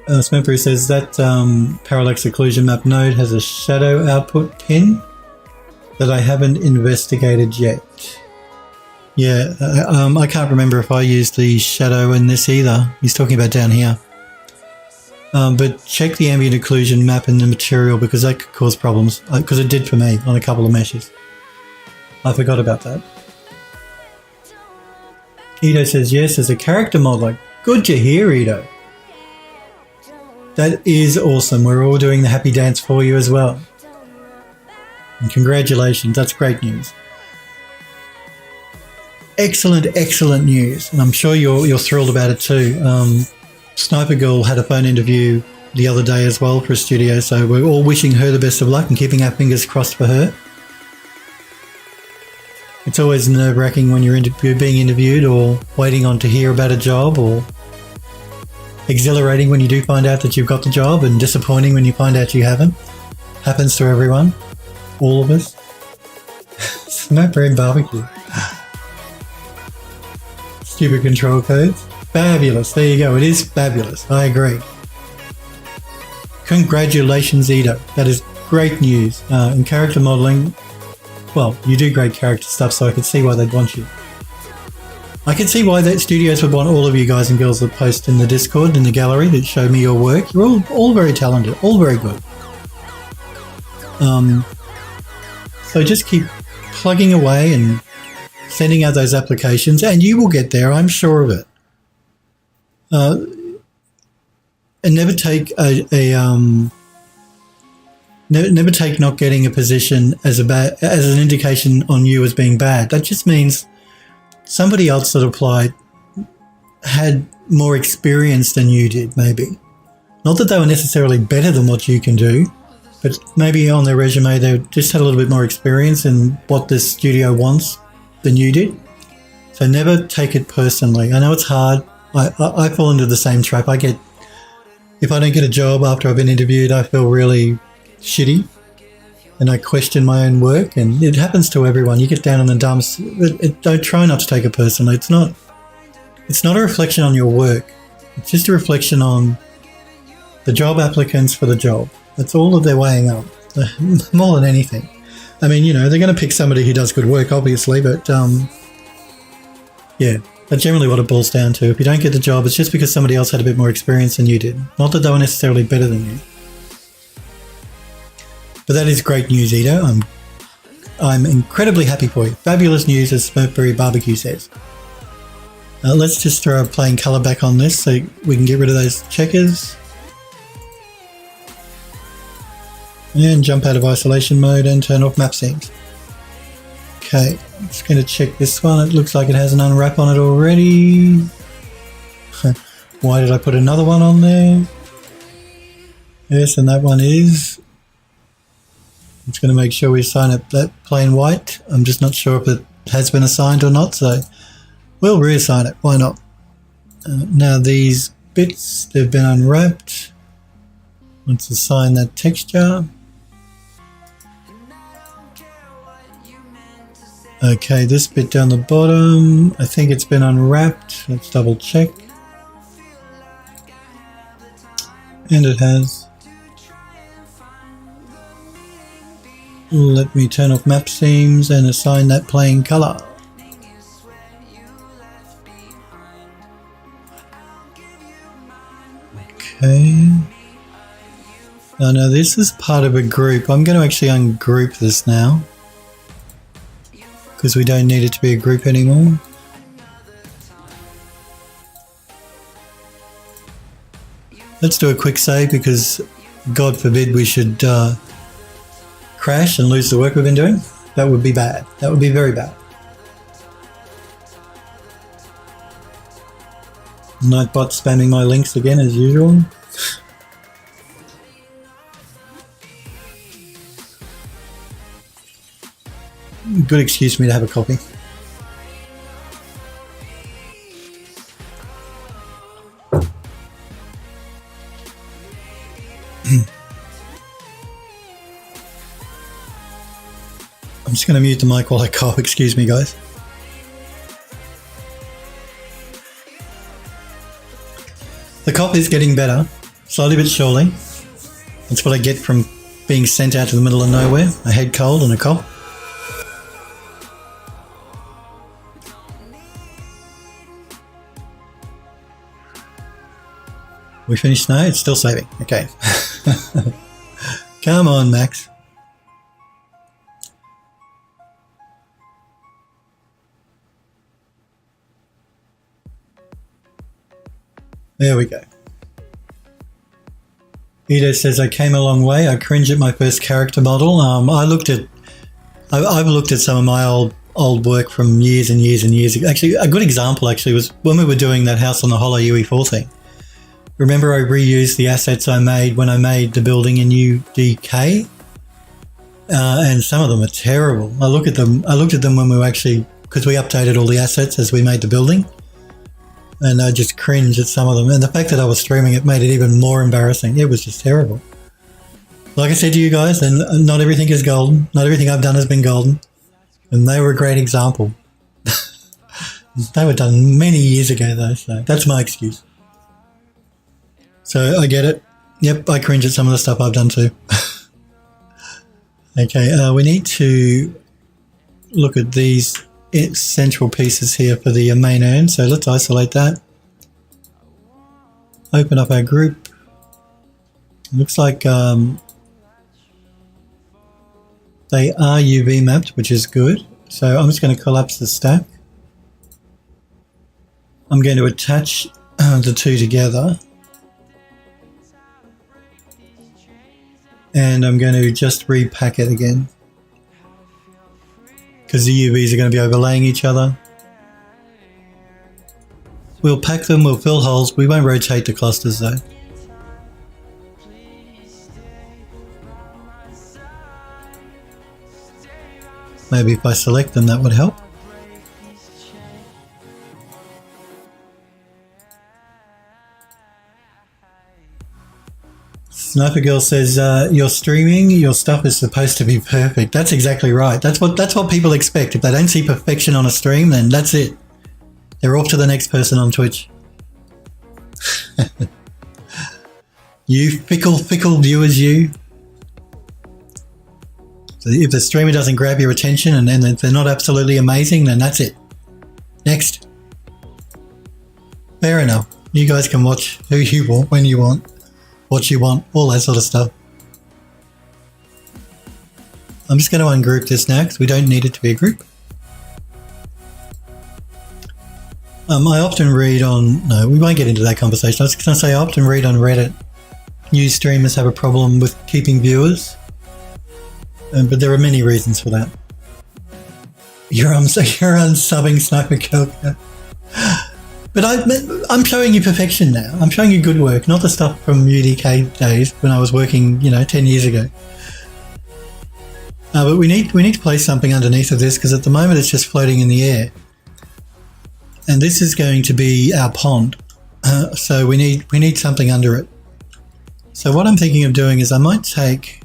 A: Smentbury says that parallax occlusion map node has a shadow output pin that I haven't investigated yet. Yeah, I can't remember if I used the shadow in this either. He's talking about down here. But check the ambient occlusion map in the material because that could cause problems. Because it did for me on a couple of meshes. I forgot about that. Ito says yes, as a character modeler. Good to hear, Ito. That is awesome. We're all doing the happy dance for you as well. And congratulations, that's great news. Excellent, excellent news. And I'm sure you're thrilled about it too. Sniper Girl had a phone interview the other day as well for a studio, so we're all wishing her the best of luck and keeping our fingers crossed for her. It's always nerve-wracking when you're being interviewed or waiting on to hear about a job, or exhilarating when you do find out that you've got the job and disappointing when you find out you haven't. Happens to everyone. All of us. Smoke bread barbecue. Stupid control codes. Fabulous. There you go. It is fabulous. I agree. Congratulations, Ito. That is great news. In character modeling, well, you do great character stuff, so I could see why they'd want you. I can see why that studios would want all of you guys and girls to post in the Discord, in the gallery, that show me your work. You're all very talented, all very good. So just keep plugging away and sending out those applications, and you will get there, I'm sure of it. And never take never take not getting a position as an indication on you as being bad. That just means somebody else that applied had more experience than you did, maybe. Not that they were necessarily better than what you can do, but maybe on their resume they just had a little bit more experience in what this studio wants than you did. So never take it personally. I know it's hard. I fall into the same trap. If I don't get a job after I've been interviewed, I feel really shitty and I question my own work, and it happens to everyone. You get down in the dumps. Don't try not to take it personally. It's not a reflection on your work. It's just a reflection on the job applicants for the job. That's all that they're weighing up, more than anything. I mean, they're going to pick somebody who does good work, obviously, but yeah, that's generally what it boils down to. If you don't get the job, it's just because somebody else had a bit more experience than you did. Not that they were necessarily better than you. But that is great news, Ito. I'm incredibly happy for you. Fabulous news, as Smokeberry Barbecue says. Let's just throw a plain colour back on this so we can get rid of those checkers. And jump out of isolation mode and turn off map seams. Okay, I'm just going to check this one. It looks like it has an unwrap on it already. Why did I put another one on there? Yes, and that one is. I'm just going to make sure we assign it that plain white. I'm just not sure if it has been assigned or not, so we'll reassign it. Why not? Now these bits, they've been unwrapped. Let's assign that texture. Okay, this bit down the bottom, I think it's been unwrapped. Let's double check. And it has. Let me turn off map seams and assign that plain color. Okay. Oh, no, this is part of a group. I'm going to actually ungroup this now, because we don't need it to be a group anymore. Let's do a quick save, because God forbid we should crash and lose the work we've been doing. That would be bad. That would be very bad. Nightbot spamming my links again as usual. Good excuse for me to have a copy. I'm just going to mute the mic while I cough. Excuse me, guys. The cough is getting better. slowly but surely. That's what I get from being sent out to the middle of nowhere, a head cold and a cough. We finished now? It's still saving. Okay. Come on, Max. There we go. Ito says, I came a long way. I cringe at my first character model. I've looked at some of my old work from years and years and years ago. Actually, a good example was when we were doing that House on the Hollow UE4 thing. Remember, I reused the assets I made when I made the building in UDK, and some of them are terrible. I looked at them when we were because we updated all the assets as we made the building, and I just cringed at some of them. And the fact that I was streaming it made it even more embarrassing. It was just terrible. Like I said to you guys, and not everything is golden. Not everything I've done has been golden, and they were a great example. They were done many years ago, though, so that's my excuse. So I get it. Yep, I cringe at some of the stuff I've done too. Okay, we need to look at these central pieces here for the main urn. So let's isolate that. Open up our group. It looks like they are UV mapped, which is good. So I'm just going to collapse the stack. I'm going to attach the two together. And I'm going to just repack it again, because the UVs are going to be overlaying each other. We'll pack them, we'll fill holes. We won't rotate the clusters though. Maybe if I select them, that would help. Sniper Girl says, you're streaming, your stuff is supposed to be perfect. That's exactly right. That's what people expect. If they don't see perfection on a stream, then that's it. They're off to the next person on Twitch. You fickle viewers, you. So if the streamer doesn't grab your attention and then they're not absolutely amazing, then that's it. Next. Fair enough. You guys can watch who you want, when you want. What you want, all that sort of stuff. I'm just going to ungroup this now because we don't need it to be a group. I often read on... No, we won't get into that conversation. I was going to say I often read on Reddit. New streamers have a problem with keeping viewers. But there are many reasons for that. You're unsubbing Sniper Kelka. But I'm showing you perfection now. I'm showing you good work, not the stuff from UDK days when I was working, 10 years ago. But we need to place something underneath of this because at the moment it's just floating in the air. And this is going to be our pond. So we need something under it. So what I'm thinking of doing is I might take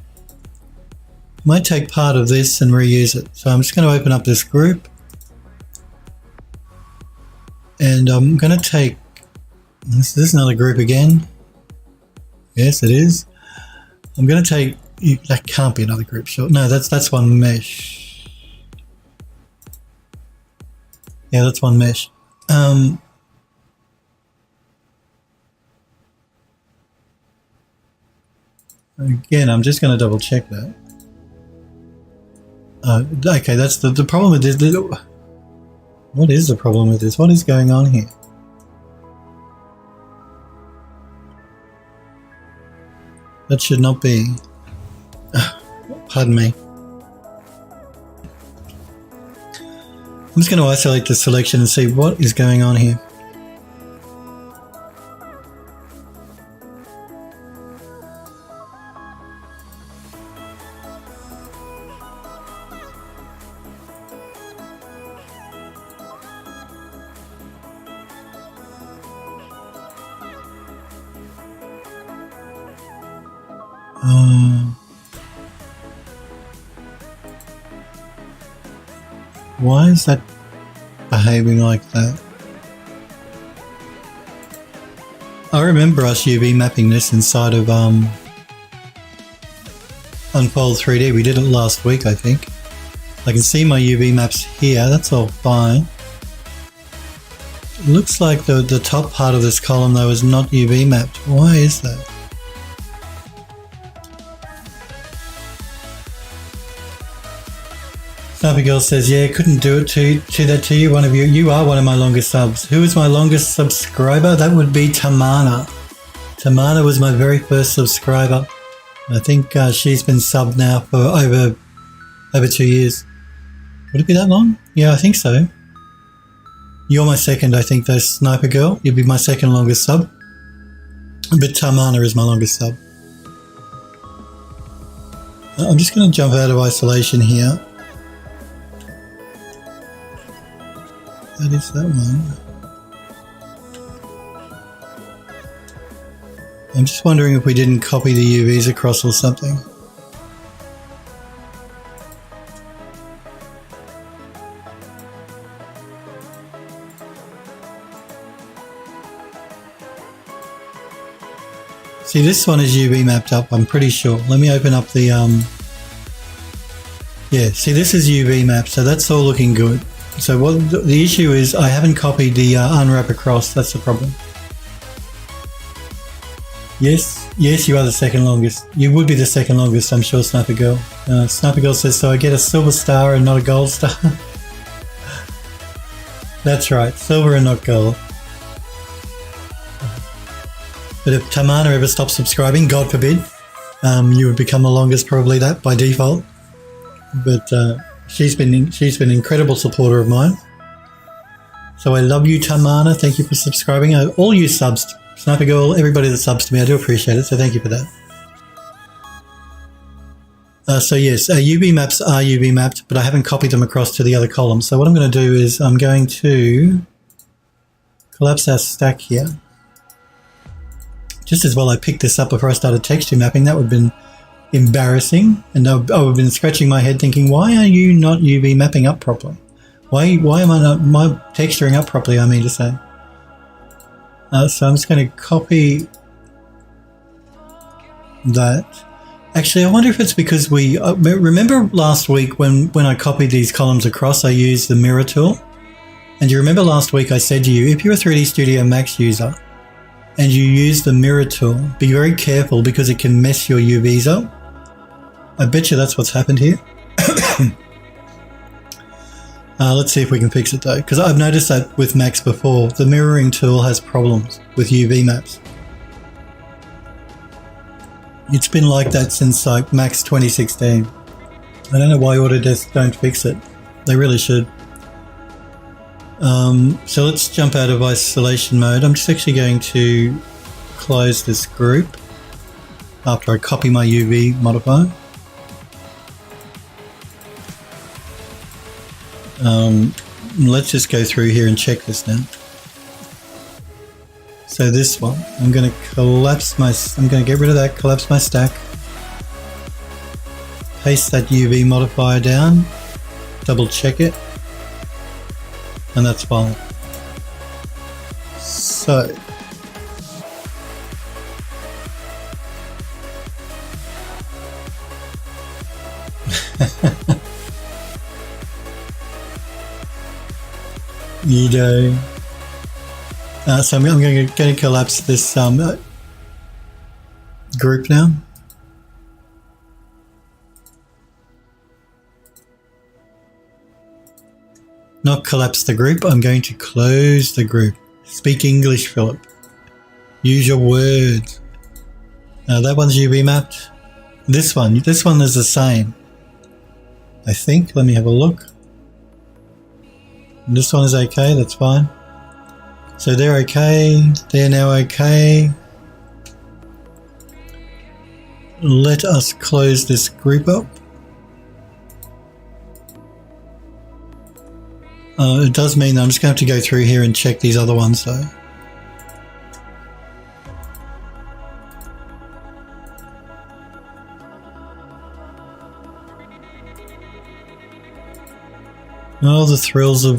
A: part of this and reuse it. So I'm just going to open up this group. And I'm going to take, this is another group again. Yes, it is. I'm going to take, that can't be another group, sure. No, that's one mesh. Yeah, that's one mesh. Again, I'm just going to double check that. Okay, that's the problem with this. What is the problem with this? What is going on here? That should not be. Pardon me. I'm just going to isolate the selection and see what is going on here. Why is that behaving like that? I remember us UV mapping this inside of Unfold 3D. We did it last week, I think. I can see my UV maps here. That's all fine. It looks like the top part of this column though is not UV mapped. Why is that? Snappy Girl says, yeah, couldn't do it to that to you. One of you. You are one of my longest subs. Who is my longest subscriber? That would be Tamana. Tamana was my very first subscriber. I think she's been subbed now for over 2 years. Would it be that long? Yeah, I think so. You're my second, I think, though, Sniper Girl. You'd be my second longest sub. But Tamana is my longest sub. I'm just going to jump out of isolation here. That is that one. I'm just wondering if we didn't copy the UVs across or something. See, this one is UV mapped up, I'm pretty sure. Let me open up the, yeah, see, this is UV mapped, so that's all looking good. So what the issue is, I haven't copied the unwrap across, that's the problem. Yes, you are the second longest. You would be the second longest, I'm sure, Sniper Girl. Sniper Girl says, so I get a silver star and not a gold star? That's right, silver and not gold. But if Tamana ever stops subscribing, God forbid, you would become the longest, probably that by default. But she's been an incredible supporter of mine. So I love you, Tamana. Thank you for subscribing. All you subs, Sniper Girl, everybody that subs to me, I do appreciate it. So thank you for that. So yes, UV maps are UV mapped, but I haven't copied them across to the other columns. So what I'm going to do is I'm going to collapse our stack here. Just as well I picked this up before I started texture mapping. That would have been embarrassing. And I would have been scratching my head thinking, why are you not UV mapping up properly? Why am I not texturing up properly, I mean to say. So I'm just going to copy that. Actually, I wonder if it's because we... remember last week when I copied these columns across, I used the mirror tool? And you remember last week I said to you, if you're a 3D Studio Max user and you use the mirror tool, be very careful because it can mess your UVs up. I bet you that's what's happened here. Let's see if we can fix it though, because I've noticed that with Max before, the mirroring tool has problems with UV maps. It's been like that since like Max 2016. I don't know why Autodesk don't fix it. They really should. So let's jump out of isolation mode. I'm just actually going to close this group after I copy my UV modifier. Let's just go through here and check this now. So this one, I'm going to get rid of that, collapse my stack, paste that UV modifier down, double check it, and that's fine. So you do. So I'm going to collapse this group now. Not collapse the group, I'm going to close the group. Speak English, Philip. Use your words. That one's UV mapped. This one is the same. I think, let me have a look. And this one is okay, that's fine. So they're okay, they're now okay. Let us close this group up. It does mean that I'm just going to have to go through here and check these other ones though. Oh, the thrills of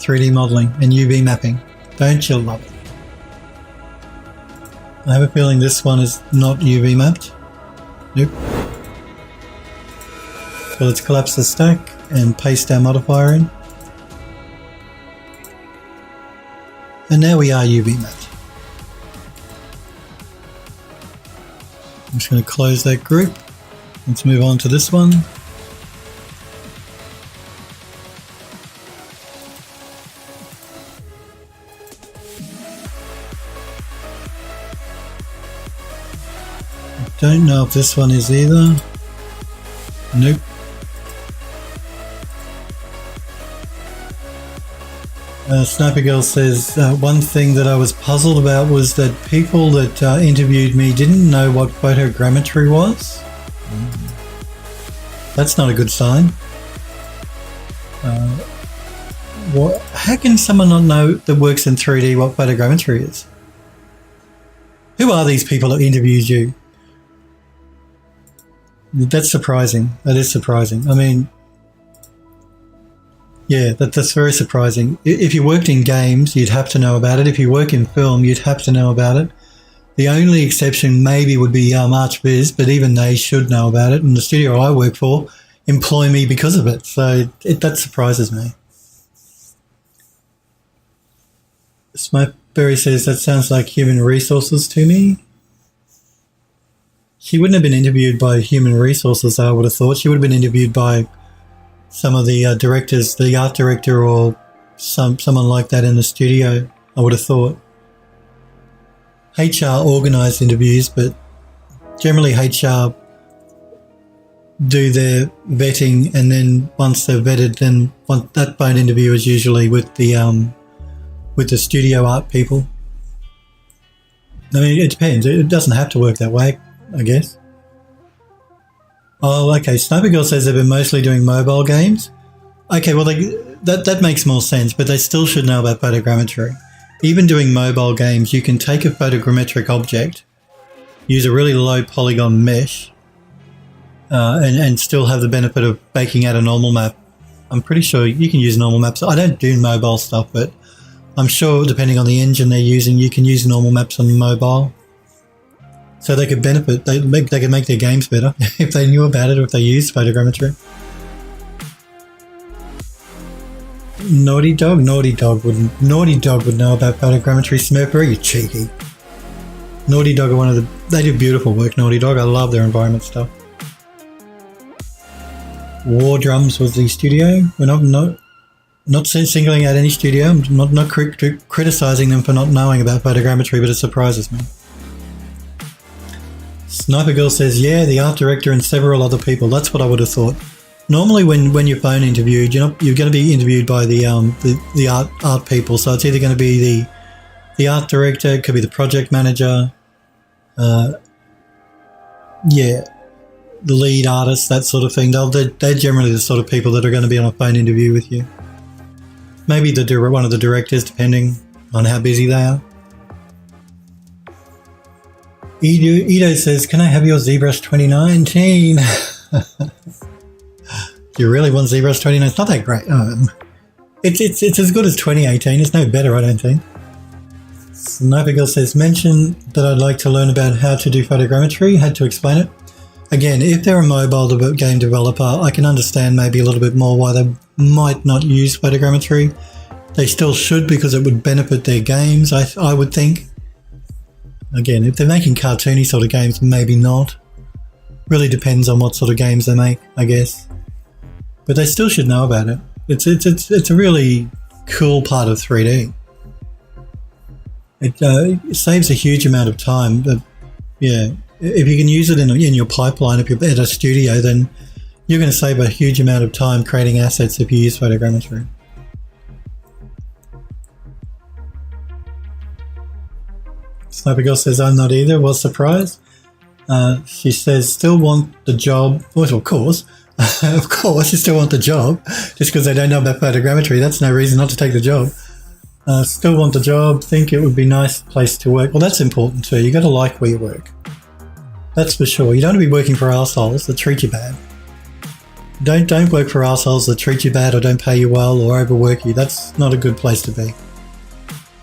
A: 3D modeling and UV mapping. Don't you love it? I have a feeling this one is not UV mapped. Nope. So let's collapse the stack and paste our modifier in. And now we are UV mapped. I'm just going to close that group. Let's move on to this one. Don't know if this one is either. Nope. Sniper Girl says, one thing that I was puzzled about was that people that interviewed me didn't know what photogrammetry was. That's not a good sign. How can someone not know that works in 3D what photogrammetry is? Who are these people that interviewed you? That's surprising. That is surprising. I mean, yeah, that's very surprising. If you worked in games, you'd have to know about it. If you work in film, you'd have to know about it. The only exception maybe would be ArchViz, but even they should know about it. And the studio I work for employ me because of it. So that surprises me. Smokeberry says, that sounds like human resources to me. She wouldn't have been interviewed by human resources, I would have thought. She would have been interviewed by some of the directors, the art director or someone like that in the studio, I would have thought. HR organised interviews, but generally HR do their vetting, and then once they're vetted, then that phone interview is usually with the studio art people. I mean, it depends. It doesn't have to work that way, I guess. Oh, okay. Sniper Girl says they've been mostly doing mobile games. Okay, well, that makes more sense, but they still should know about photogrammetry. Even doing mobile games, you can take a photogrammetric object, use a really low polygon mesh, and still have the benefit of baking out a normal map. I'm pretty sure you can use normal maps. I don't do mobile stuff, but I'm sure depending on the engine they're using, you can use normal maps on mobile. So they could benefit, they could make their games better if they knew about it or if they used photogrammetry. Naughty Dog would know about photogrammetry. Smurfer, you cheeky. Naughty Dog are they do beautiful work, Naughty Dog. I love their environment stuff. War Drums was the studio. We're not singling out any studio. I'm not criticizing them for not knowing about photogrammetry, but it surprises me. Sniper Girl says, yeah, the art director and several other people. That's what I would have thought. Normally when you're phone interviewed, you're going to be interviewed by the art people. So it's either going to be the art director, it could be the project manager, the lead artist, that sort of thing. They're generally the sort of people that are going to be on a phone interview with you. Maybe one of the directors, depending on how busy they are. Edo says, can I have your ZBrush 2019? Do you really want ZBrush 2019? It's not that great. It's as good as 2018. It's no better, I don't think. Sniper Girl says, mention that I'd like to learn about how to do photogrammetry. Had to explain it. Again, if they're a mobile game developer, I can understand maybe a little bit more why they might not use photogrammetry. They still should, because it would benefit their games, I would think. Again, if they're making cartoony sort of games, maybe not. Really depends on what sort of games they make, I guess. But they still should know about it. It's a really cool part of 3D. It saves a huge amount of time. But yeah, if you can use it in your pipeline, if you're at a studio, then you're going to save a huge amount of time creating assets if you use photogrammetry. Sniper Girl says, I'm not either. Well, surprised. She says, still want the job. Well, of course. Of course, you still want the job. Just because they don't know about photogrammetry, that's no reason not to take the job. Still want the job. Think it would be a nice place to work. Well, that's important too. You got to like where you work. That's for sure. You don't want to be working for arseholes that treat you bad. Don't work for arseholes that treat you bad or don't pay you well or overwork you. That's not a good place to be.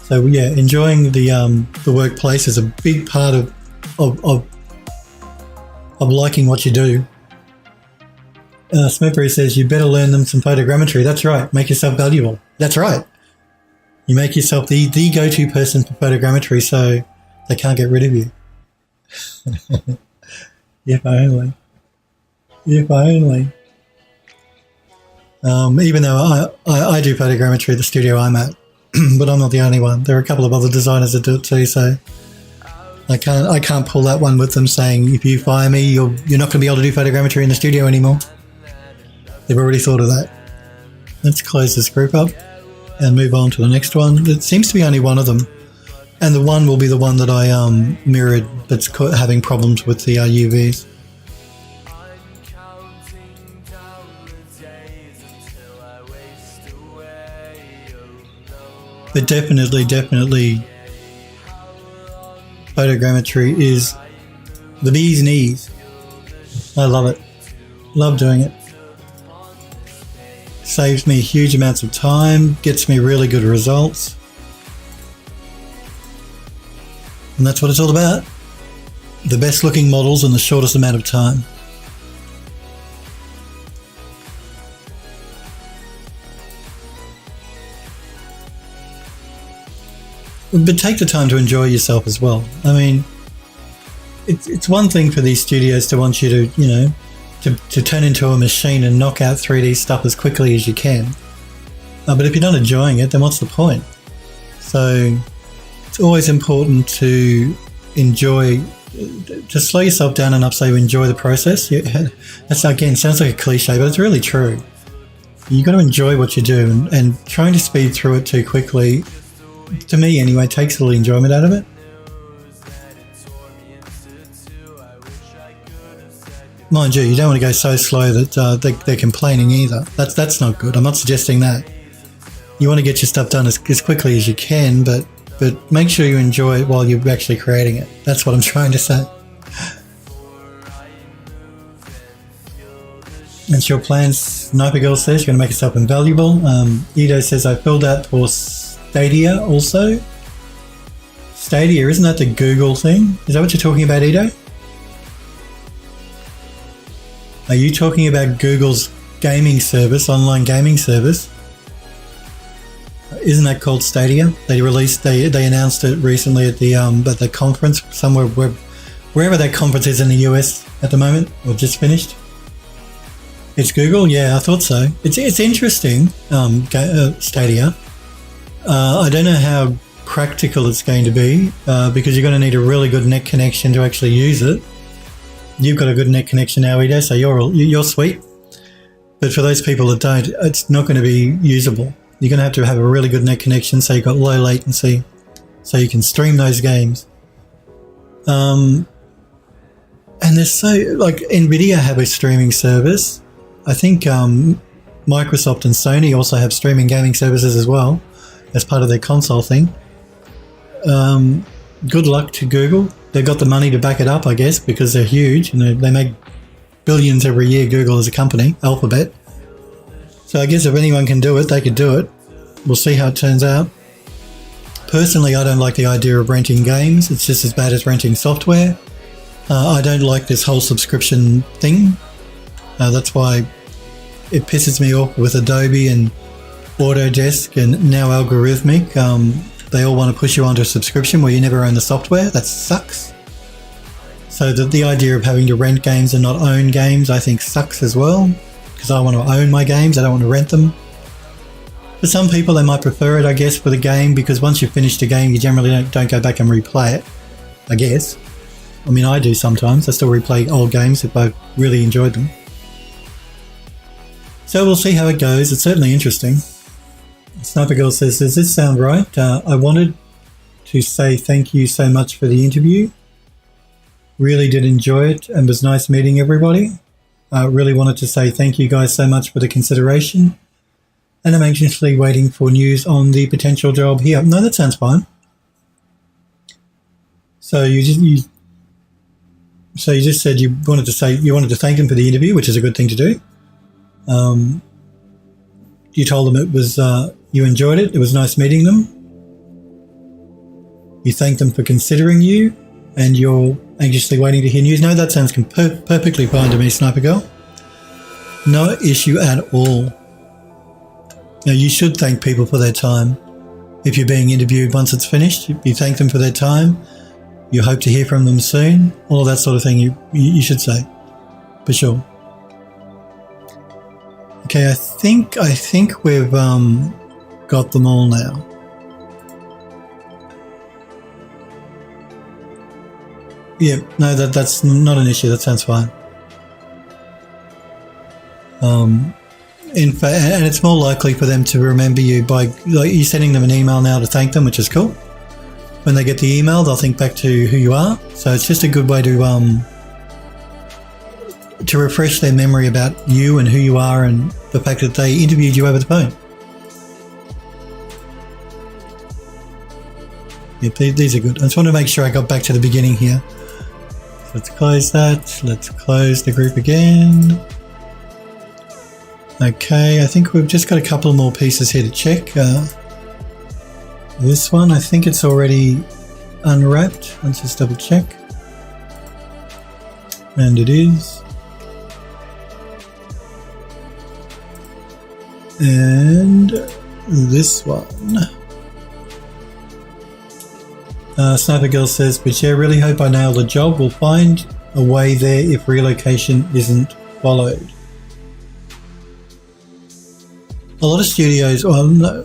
A: So yeah, enjoying the workplace is a big part of liking what you do. Smithbury says you better learn them some photogrammetry. That's right. Make yourself valuable. That's right. You make yourself the go-to person for photogrammetry, so they can't get rid of you. If I only. If I only. Even though I do photogrammetry at the studio I'm at, but I'm not the only one. There are a couple of other designers that do it too, so I can't pull that one with them saying, if you fire me, you're not going to be able to do photogrammetry in the studio anymore. They've already thought of that. Let's close this group up and move on to the next one. It seems to be only one of them, and the one will be the one that I mirrored that's having problems with the UVs. But definitely, photogrammetry is the bee's knees. I love it. Love doing it. Saves me huge amounts of time, gets me really good results. And that's what it's all about. The best looking models in the shortest amount of time. But take the time to enjoy yourself as well. I mean, it's one thing for these studios to want you to, to turn into a machine and knock out 3D stuff as quickly as you can. But if you're not enjoying it, then what's the point? So it's always important to enjoy, to slow yourself down enough so you enjoy the process. That's, again, sounds like a cliche, but it's really true. You've got to enjoy what you do, and trying to speed through it too quickly, to me anyway, takes all the enjoyment out of it. Mind you, you don't want to go so slow that they're complaining either. That's not good. I'm not suggesting that. You want to get your stuff done as quickly as you can, but make sure you enjoy it while you're actually creating it. That's what I'm trying to say. That's your plan, Sniper Girl says. You're going to make yourself invaluable. Edo says, I filled out for Stadia also. Stadia, isn't that the Google thing? Is that what you're talking about, Edo? Are you talking about Google's gaming service, online gaming service? Isn't that called Stadia? They announced it recently at the conference somewhere, wherever that conference is in the US at the moment, or just finished. It's Google? Yeah, I thought so. It's interesting, Stadia. I don't know how practical it's going to be because you're going to need a really good net connection to actually use it. You've got a good net connection now, Edo, so you're sweet. But for those people that don't, it's not going to be usable. You're going to have a really good net connection, so you've got low latency, so you can stream those games. And there's NVIDIA have a streaming service. I think Microsoft and Sony also have streaming gaming services as well as part of their console thing. Good luck to Google. They've got the money to back it up, I guess, because they're huge. They make billions every year, Google as a company, Alphabet. So I guess if anyone can do it, they could do it. We'll see how it turns out. Personally, I don't like the idea of renting games. It's just as bad as renting software. I don't like this whole subscription thing. That's why it pisses me off with Adobe and Autodesk and now Algorithmic. They all want to push you onto a subscription where you never own the software. That sucks. So the idea of having to rent games and not own games, I think, sucks as well, because I want to own my games. I don't want to rent them. For some people, they might prefer it, I guess, for the game, because once you've finished a game, you generally don't go back and replay it, I guess. I mean, I do sometimes. I still replay old games if I've really enjoyed them. So we'll see how it goes. It's certainly interesting. Sniper Girl says, does this sound right? I wanted to say thank you so much for the interview. Really did enjoy it and was nice meeting everybody. Really wanted to say thank you guys so much for the consideration. And I'm anxiously waiting for news on the potential job here. No, that sounds fine. So you just said you wanted to thank them for the interview, which is a good thing to do. You told them it was you enjoyed it. It was nice meeting them. You thank them for considering you, and you're anxiously waiting to hear news. No, that sounds perfectly fine to me, Sniper Girl. No issue at all. Now, you should thank people for their time. If you're being interviewed once it's finished, you thank them for their time. You hope to hear from them soon. All of that sort of thing you should say, for sure. Okay, I think we've got them all now. Yeah, no, that's not an issue. That sounds fine. In fact, and it's more likely for them to remember you by you sending them an email now to thank them, which is cool. When they get the email, they'll think back to who you are. So it's just a good way to refresh their memory about you and who you are and the fact that they interviewed you over the phone. Yep, these are good. I just want to make sure I got back to the beginning here. So let's close that. Let's close the group again. Okay, I think we've just got a couple more pieces here to check. This one, I think it's already unwrapped. Let's just double check. And it is. And this one. Sniper Girl says, but yeah, really hope I nail the job. We'll find a way there if relocation isn't followed. A lot of studios, well, no,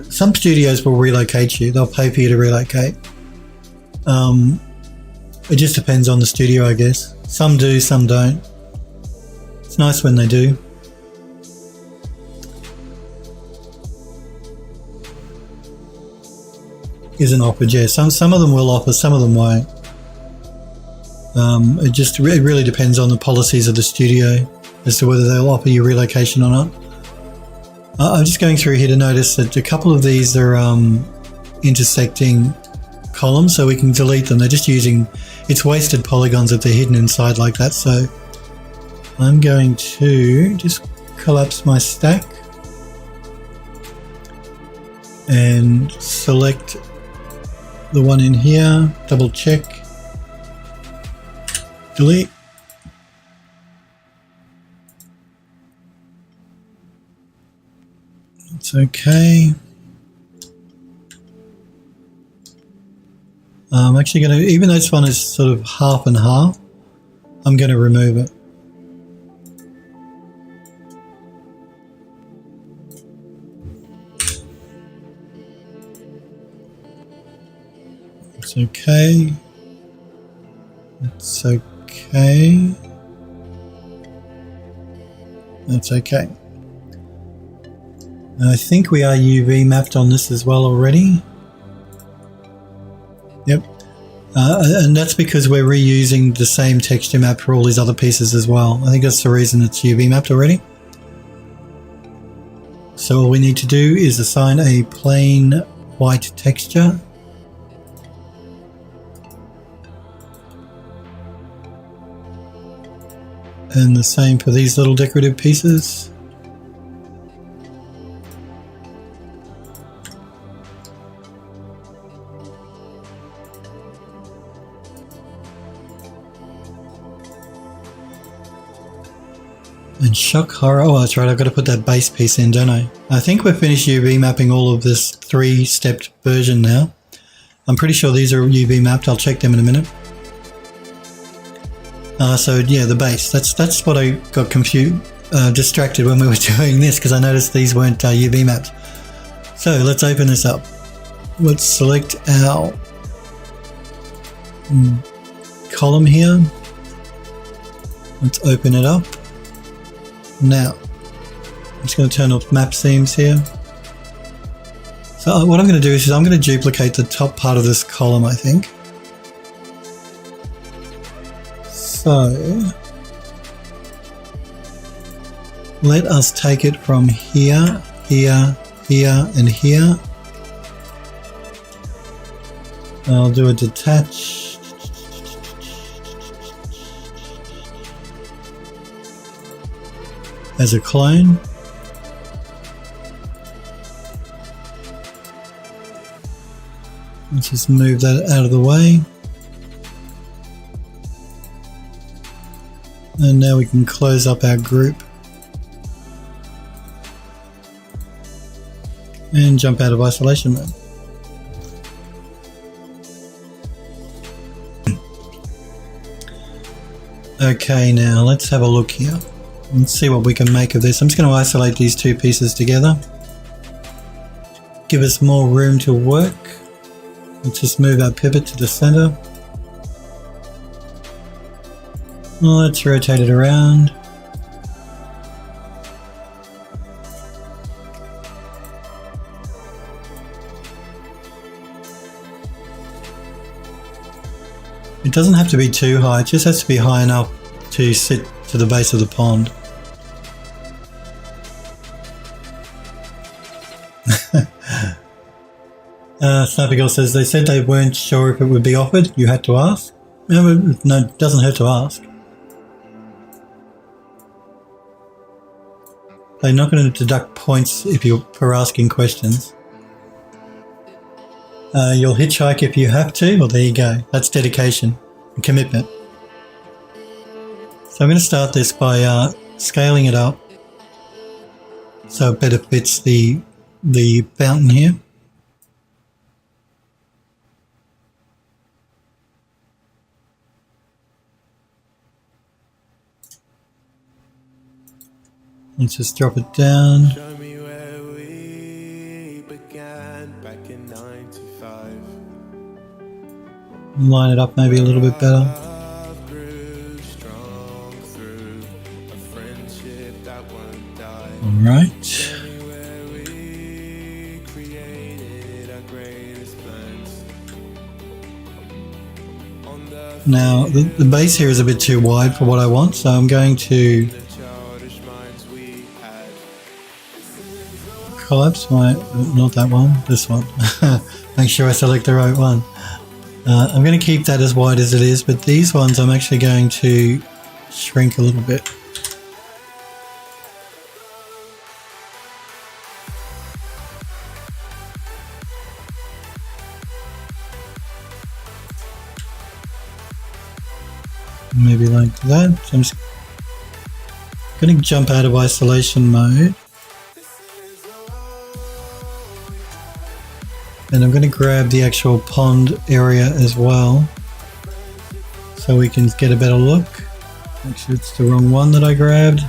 A: some studios will relocate you. They'll pay for you to relocate. It just depends on the studio, I guess. Some do, some don't. It's nice when they do. Isn't offered, yeah. Some of them will offer, some of them won't. It really depends on the policies of the studio as to whether they'll offer you relocation or not. I'm just going through here to notice that a couple of these are intersecting columns, so we can delete them. They're just using, it's wasted polygons if they're hidden inside like that. So I'm going to just collapse my stack and select the one in here, double check, delete. It's okay. I'm actually going to, even though this one is sort of half and half, I'm going to remove it. It's okay. It's okay. That's okay. I think we are UV mapped on this as well already. Yep. And that's because we're reusing the same texture map for all these other pieces as well. I think that's the reason it's UV mapped already. So all we need to do is assign a plain white texture. And the same for these little decorative pieces. And shock horror, oh that's right, I've got to put that base piece in, don't I? I think we've finished UV mapping all of this 3-stepped version now. I'm pretty sure these are UV mapped, I'll check them in a minute. So yeah, the base, that's what I got confused, distracted when we were doing this, because I noticed these weren't UV mapped. So let's open this up. Let's select our column here. Let's open it up. Now, I'm just going to turn off map seams here. So what I'm going to do is I'm going to duplicate the top part of this column, I think. So, let us take it from here, here, here, and here. I'll do a detach. As a clone. Let's just move that out of the way. And now we can close up our group. And jump out of isolation mode. Okay, now let's have a look here. Let's see what we can make of this. I'm just going to isolate these two pieces together. Give us more room to work. Let's just move our pivot to the center. Let's rotate it around. It doesn't have to be too high, it just has to be high enough to sit to the base of the pond. Snappy Girl says they said they weren't sure if it would be offered. You had to ask? No, it doesn't hurt to ask. They're not going to deduct points if you're for asking questions. You'll hitchhike if you have to. Well, there you go. That's dedication and commitment. So I'm going to start this by scaling it up so it better fits the fountain here. Let's just drop it down.
B: Show me where we began back in 95.
A: Line it up maybe a little bit better.
B: Love grew strong through a friendship that won't die.
A: Alright.
B: Show me where we created our greatest plans. On the
A: Now the base here is a bit too wide for what I want, so I'm going to
B: childish minds we had.
A: collapse my, not that one, this one. Make sure I select the right one. I'm going to keep that as wide as it is, but these ones I'm actually going to shrink a little bit. Maybe like that. So I'm just going to jump out of isolation mode. And I'm going to grab the actual pond area as well, so we can get a better look. Actually, it's the wrong one that I grabbed.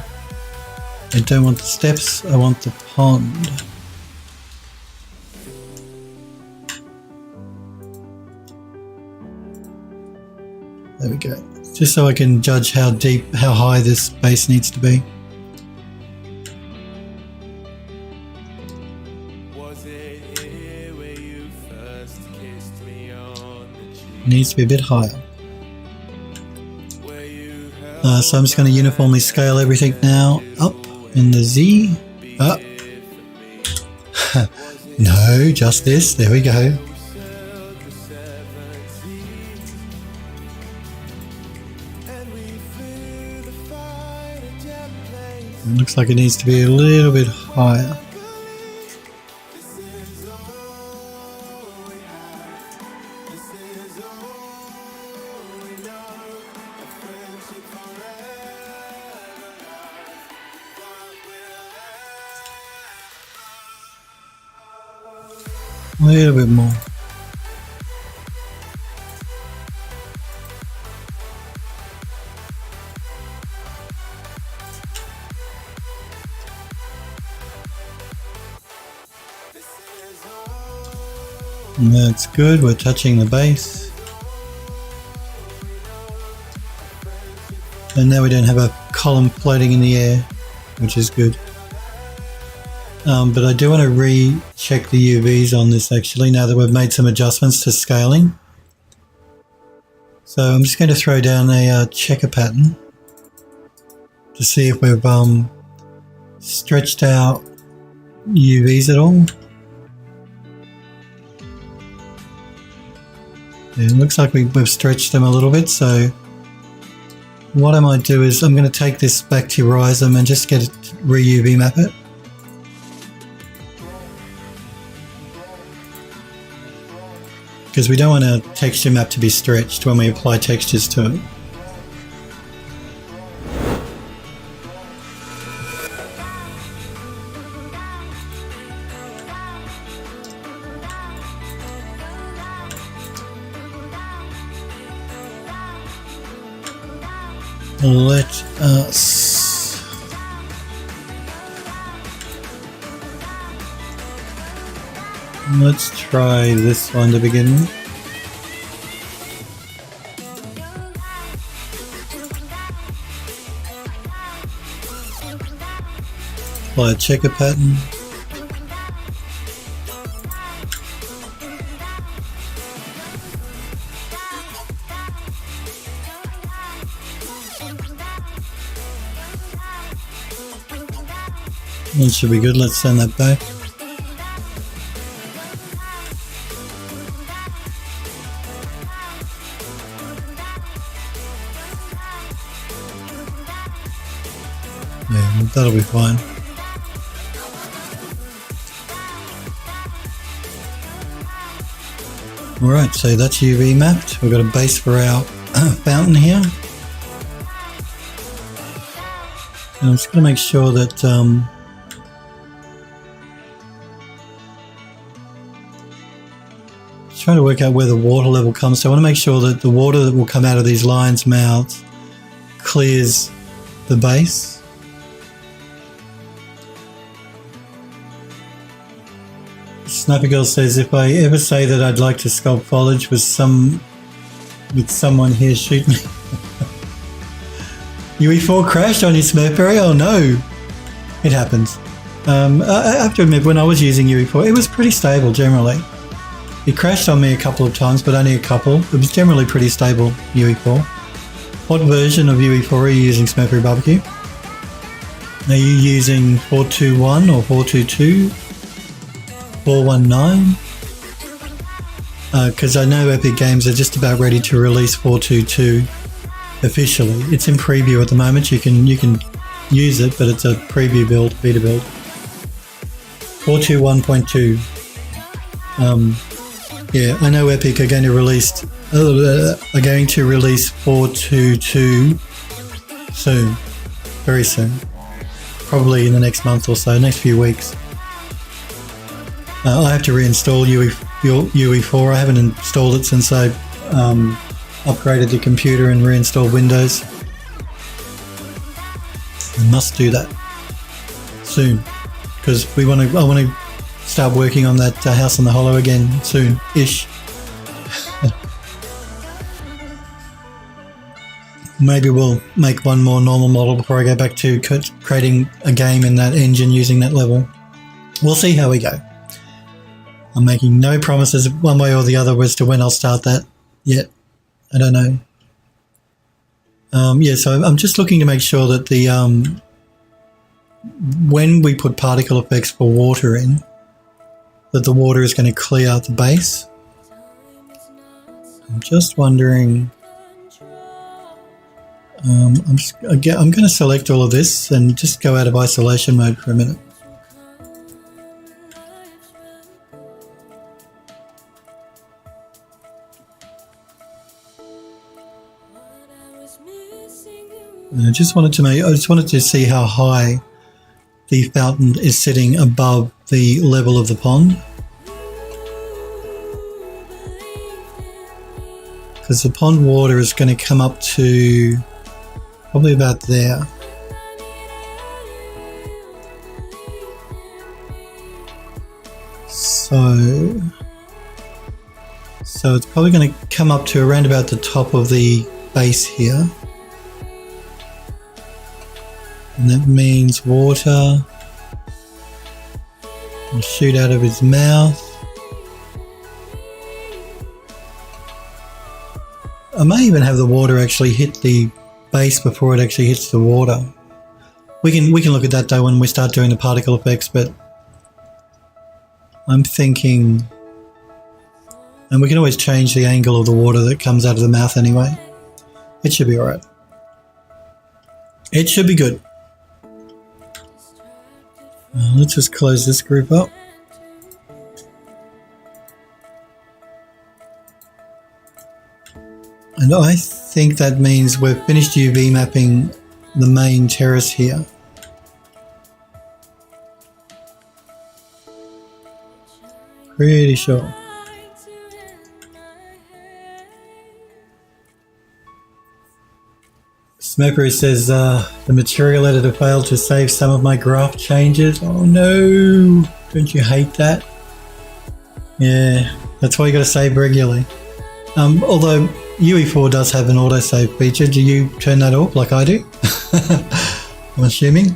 A: I don't want the steps, I want the pond. There we go. Just so I can judge how deep, how high this base needs to be.
B: Was it here where you first kissed me on the cheek?
A: Needs to be a bit higher.
B: Where you held
A: So I'm just going to uniformly scale everything now up in the Z. Up. No, just this. There we go. It looks like it needs to be a little bit higher. A little bit more. And that's good, we're touching the base. And now we don't have a column floating in the air, which is good. But I do want to recheck the UVs on this actually, now that we've made some adjustments to scaling. So I'm just going to throw down a checker pattern to see if we've stretched out UVs at all. Yeah, it looks like we've stretched them a little bit, so what I might do is I'm going to take this back to Rhizome and just get it re-UV map it. because we don't want our texture map to be stretched when we apply textures to it. Let's try this one to begin with. Apply a checker pattern. That should be good. Let's send that back. Yeah, that'll be fine. Alright, so that's UV mapped. We've got a base for our fountain here. And I'm just going to make sure that trying to work out where the water level comes. So I want to make sure that the water that will come out of these lions' mouths clears the base. Snappy Girl says, if I ever say that I'd like to sculpt foliage with someone here, shoot me. UE4 crashed on your Smurfberry? Oh no, it happens. I have to admit, when I was using UE4, it was pretty stable generally. It crashed on me a couple of times, but only a couple. It was generally pretty stable, UE4. What version of UE4 are you using, Smurfberry Barbecue? Are you using 421 or 422? 419? Because I know Epic Games are just about ready to release 422 officially. It's in preview at the moment. You can use it, but it's a preview build, beta build. 421.2. Yeah, I know Epic are going to release 422 soon, very soon, probably in the next month or so, next few weeks. I have to reinstall UE4. I haven't installed it since I upgraded the computer and reinstalled Windows. I must do that soon because I want to start working on that House on the Hollow again soon-ish. Maybe we'll make one more normal model before I go back to creating a game in that engine using that level. We'll see how we go. I'm making no promises one way or the other as to when I'll start that yet. I don't know. Yeah, so I'm just looking to make sure that the when we put particle effects for water in, that the water is going to clear out the base. I'm just wondering. I'm going to select all of this and just go out of isolation mode for a minute. And I just wanted to see how high the fountain is sitting above the level of the pond. Because the pond water is going to come up to probably about there. So it's probably going to come up to around about the top of the base here. And that means water will shoot out of his mouth. I may even have the water actually hit the base before it actually hits the water. We can look at that though when we start doing the particle effects, but I'm thinking, and we can always change the angle of the water that comes out of the mouth anyway. It should be alright. It should be good. Let's just close this group up. And I think that means we've finished UV mapping the main terrace here. Pretty sure. Smoker says the material editor failed to save some of my graph changes. Oh no, don't you hate that? Yeah, that's why you gotta save regularly. Although UE4 does have an autosave feature, do you turn that off like I do? I'm assuming.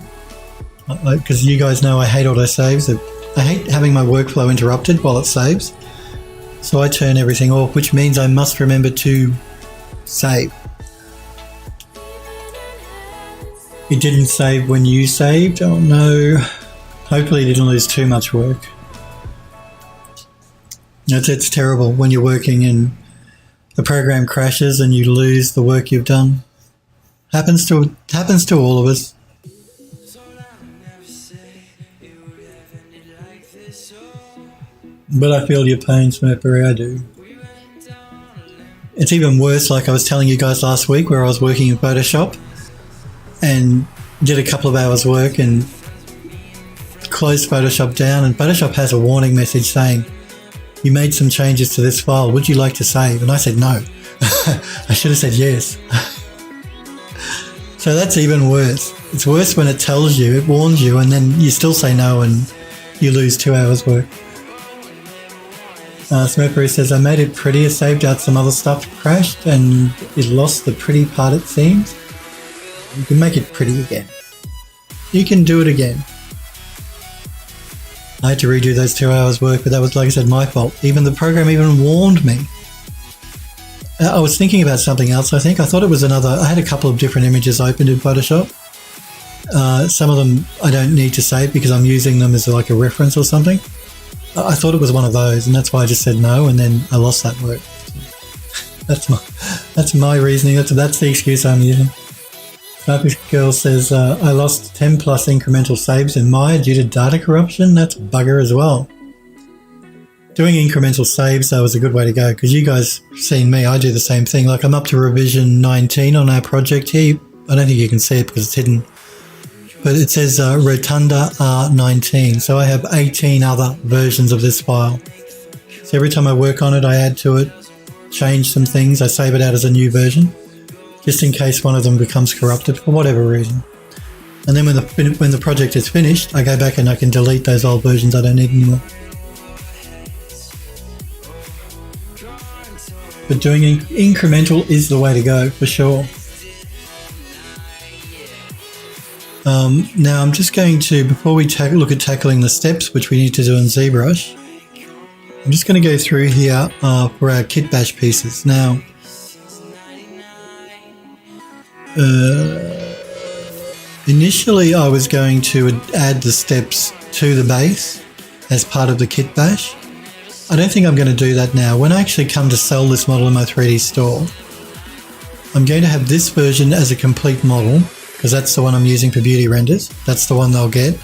A: Because you guys know I hate autosaves. I hate having my workflow interrupted while it saves. So I turn everything off, which means I must remember to save. It didn't save when you saved? Oh no. Hopefully you didn't lose too much work. It's terrible when you're working and the program crashes and you lose the work you've done. Happens to all of us. But I feel your pain, Smurfberry, I do. It's even worse, like I was telling you guys last week, where I was working in Photoshop and did a couple of hours work and closed Photoshop down, and Photoshop has a warning message saying, you made some changes to this file, would you like to save? And I said no. I should have said yes. So that's even worse. It's worse when it tells you, it warns you, and then you still say no and you lose 2 hours work. Smurfberry says, I made it prettier, saved out some other stuff, crashed, and it lost the pretty part it seems. You can make it pretty again. You can do it again. I had to redo those 2 hours work, but that was, like I said, my fault. Even the program even warned me. I was thinking about something else, I think. I thought it was I had a couple of different images opened in Photoshop. Some of them I don't need to save because I'm using them as like a reference or something. I thought it was one of those, and that's why I just said no, and then I lost that work. That's my reasoning. That's the excuse I'm using. Sniper Girl says, I lost 10 plus incremental saves in Maya due to data corruption. That's bugger as well. Doing incremental saves, though, is a good way to go, because you guys seen me, I do the same thing. Like I'm up to revision 19 on our project here. I don't think you can see it because it's hidden. But it says Rotunda R19. So I have 18 other versions of this file. So every time I work on it, I add to it, change some things, I save it out as a new version, just in case one of them becomes corrupted for whatever reason. And then when the project is finished, I go back and I can delete those old versions I don't need anymore. But doing incremental is the way to go, for sure. Now I'm just going to, before we look at tackling the steps, which we need to do in ZBrush, I'm just going to go through here for our kit bash pieces. Now, initially I was going to add the steps to the base as part of the kit bash. I don't think I'm going to do that now. When I actually come to sell this model in my 3D store, I'm going to have this version as a complete model, because that's the one I'm using for beauty renders. That's the one they'll get.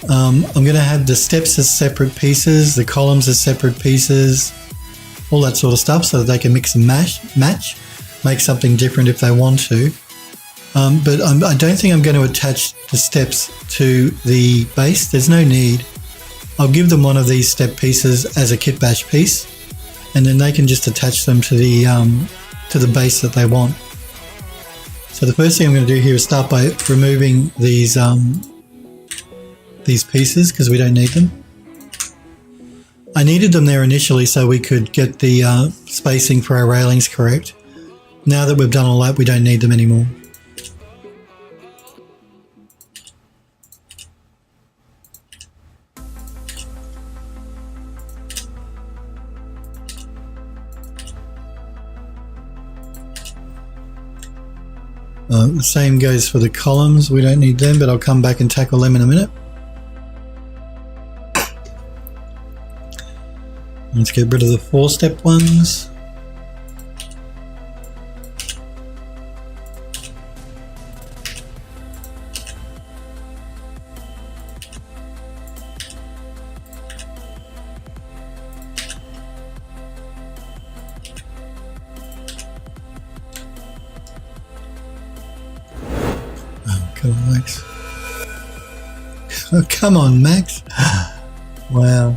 A: I'm going to have the steps as separate pieces, the columns as separate pieces, all that sort of stuff, so that they can mix and match, make something different if they want to. But I don't think I'm going to attach the steps to the base. There's no need. I'll give them one of these step pieces as a kit bash piece, and then they can just attach them to the base that they want. So the first thing I'm going to do here is start by removing these pieces because we don't need them. I needed them there initially so we could get the spacing for our railings correct. Now that we've done all that, we don't need them anymore. The same goes for the columns. We don't need them, but I'll come back and tackle them in a minute. Let's get rid of the 4-step ones. Come on, Max. Oh, come on, Max. Wow.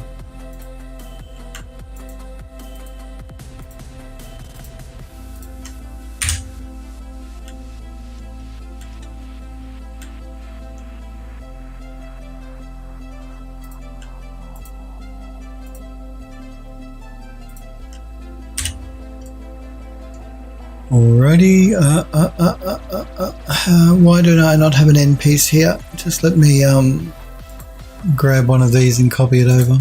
A: Alrighty, why do I not have an end piece here? Just let me grab one of these and copy it over.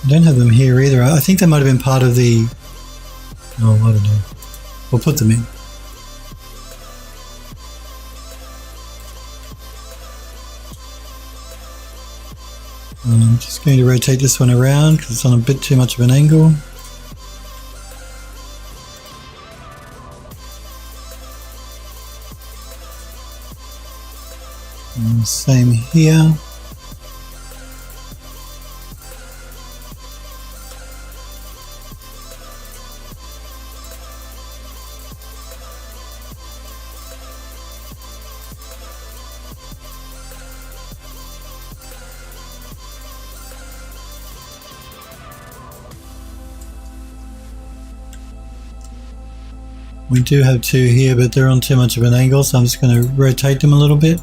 A: I don't have them here either. I think they might have been part of the... Oh, I don't know. We'll put them in. I'm just going to rotate this one around because it's on a bit too much of an angle. And same here. We do have two here, but they're on too much of an angle, so I'm just going to rotate them a little bit.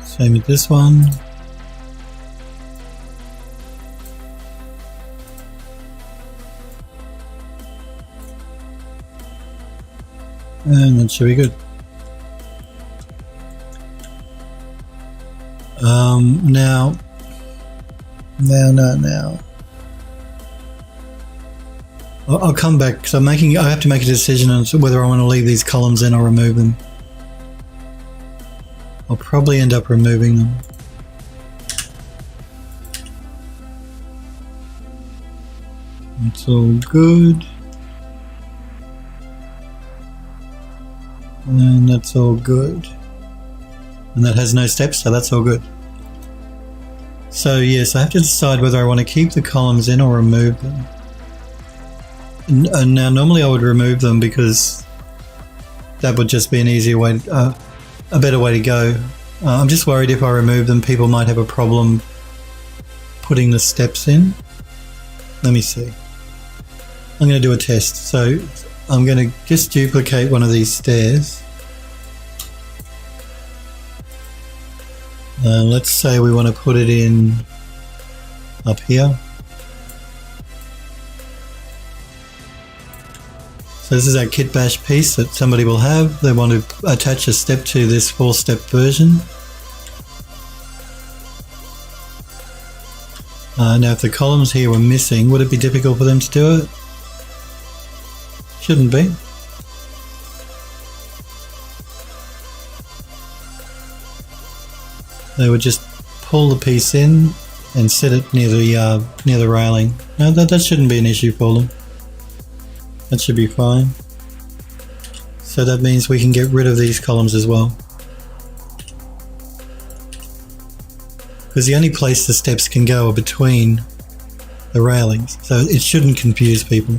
A: Same with this one. And that should be good. Now. I'll come back because I have to make a decision on whether I want to leave these columns in or remove them. I'll probably end up removing them. It's all good. And that's all good. And that has no steps, so that's all good. So yes, I have to decide whether I want to keep the columns in or remove them. And now normally I would remove them because that would just be an easier way, a better way to go. I'm just worried if I remove them, people might have a problem putting the steps in. Let me see. I'm going to do a test. So I'm going to just duplicate one of these stairs. Let's say we want to put it in up here. So this is our kit bash piece that somebody will have. They want to attach a step to this 4-step version. Now if the columns here were missing, would it be difficult for them to do it? Shouldn't be. They would just pull the piece in and set it near the railing. No, that shouldn't be an issue for them. That should be fine. So that means we can get rid of these columns as well. Because the only place the steps can go are between the railings, so it shouldn't confuse people.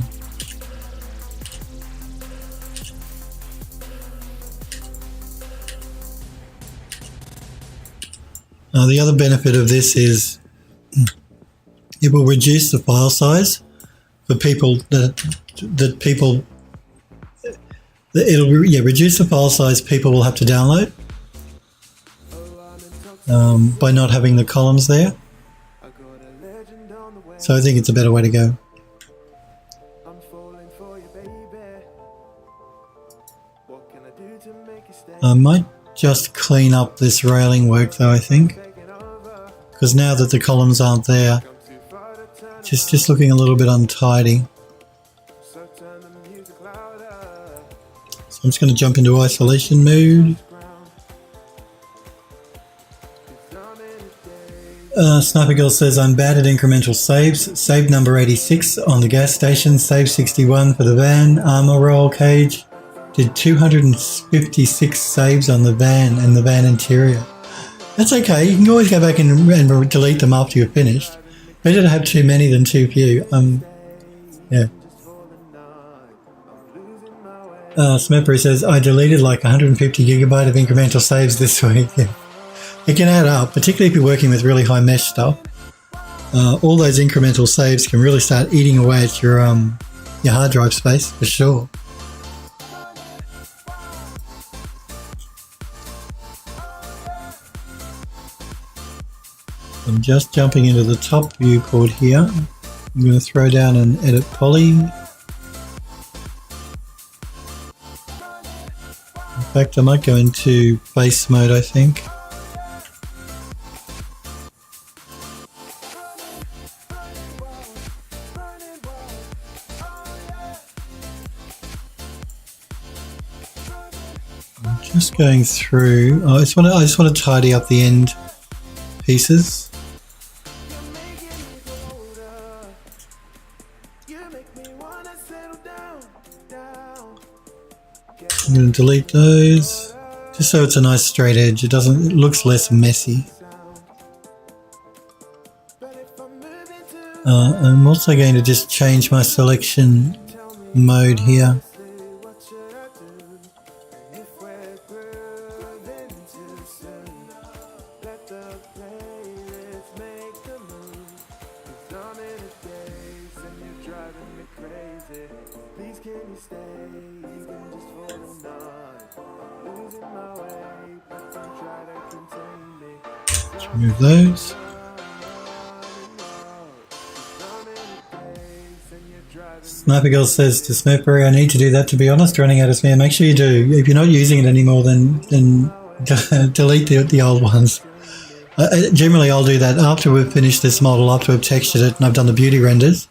A: The other benefit of this is it will reduce the file size for people reduce the file size people will have to download by not having the columns there. So I think it's a better way to go. I might just clean up this railing work though, I think, because now that the columns aren't there, just looking a little bit untidy. So I'm just going to jump into isolation mode. Sniper Girl says, I'm bad at incremental saves. Save number 86 on the gas station, save 61 for the van, armor roll cage, did 256 saves on the van and the van interior. That's okay. You can always go back and delete them after you're finished. Better to have too many than too few. Yeah. Smepper says, I deleted like 150 gigabyte of incremental saves this week. Yeah. It can add up, particularly if you're working with really high mesh stuff. All those incremental saves can really start eating away at your hard drive space, for sure. I'm just jumping into the top viewport here. I'm going to throw down and edit poly. In fact, I might go into face mode, I think. I'm just going through. I just want to tidy up the end pieces. I'm going to delete those just so it's a nice straight edge. It looks less messy. I'm also going to just change my selection mode here. Let's remove those. Sniper Girl says to Smurfberry, I need to do that, to be honest, running out of spare. Make sure you do. If you're not using it anymore, then delete the old ones. Generally, I'll do that after we've finished this model, after we've textured it and I've done the beauty renders,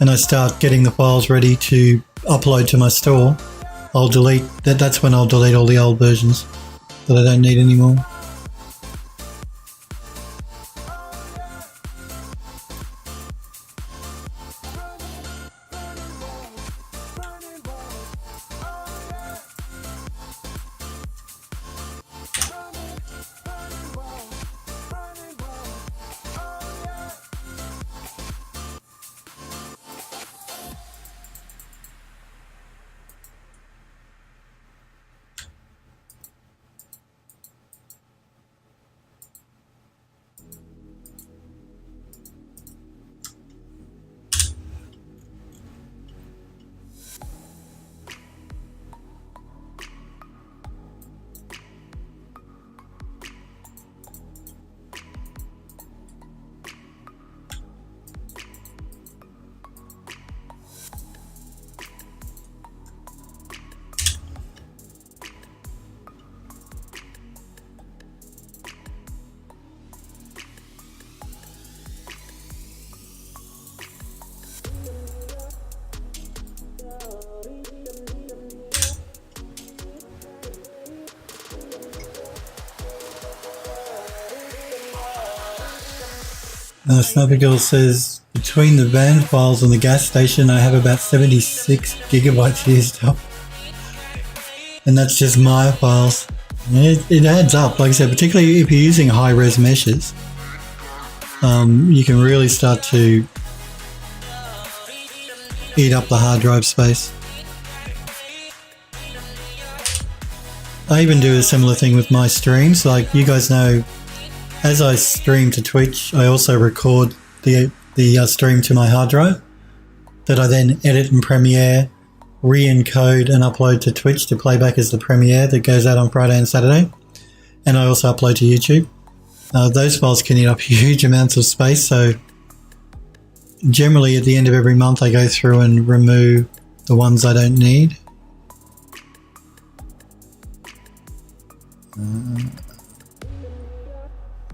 A: and I start getting the files ready to upload to my store. I'll delete that. That's when I'll delete all the old versions that I don't need anymore. Sniper Girl says, between the van files and the gas station, I have about 76 gigabytes used up. And that's just my files. It adds up, like I said, particularly if you're using high-res meshes. You can really start to eat up the hard drive space. I even do a similar thing with my streams. Like you guys know, as I stream to Twitch, I also record the stream to my hard drive that I then edit in Premiere, re-encode and upload to Twitch to play back as the Premiere that goes out on Friday and Saturday. And I also upload to YouTube. Those files can eat up huge amounts of space, so generally at the end of every month I go through and remove the ones I don't need.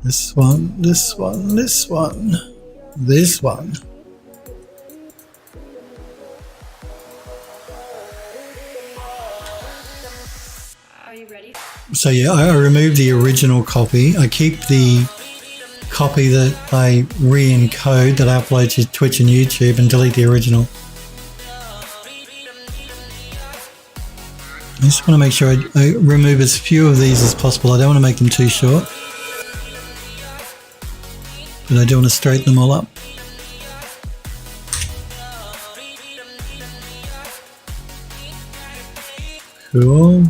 A: This one, this one, this one, this one.
C: Are you ready?
A: So yeah, I removed the original copy. I keep the copy that I re-encode that I upload to Twitch and YouTube and delete the original. I just want to make sure I remove as few of these as possible. I don't want to make them too short, but I do want to straighten them all up. Cool.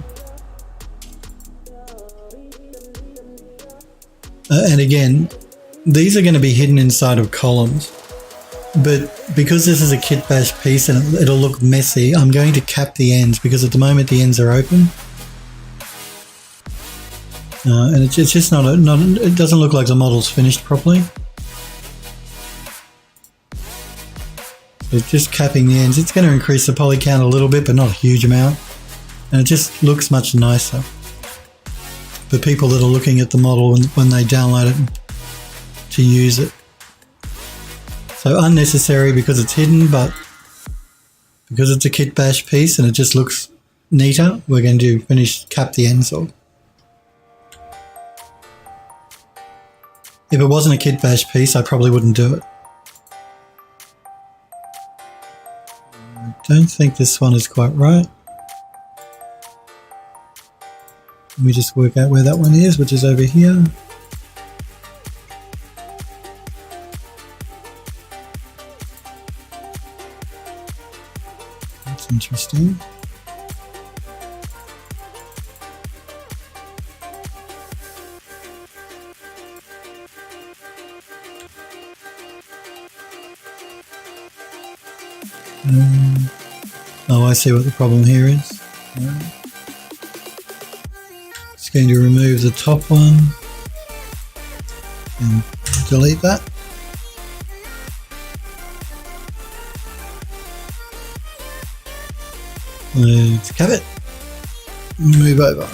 A: And again, these are going to be hidden inside of columns, but because this is a kit bash piece and it'll look messy, I'm going to cap the ends because at the moment the ends are open. And it's just not it doesn't look like the model's finished properly. So just capping the ends, it's going to increase the poly count a little bit, but not a huge amount. And it just looks much nicer for people that are looking at the model when they download it to use it. So unnecessary because it's hidden, but because it's a kit bash piece and it just looks neater, we're going to cap the ends off. If it wasn't a kit bash piece, I probably wouldn't do it. I don't think this one is quite right. Let me just work out where that one is, which is over here. That's interesting. Oh, I see what the problem here is. Just going to remove the top one and delete that. Let's cap it. Move over.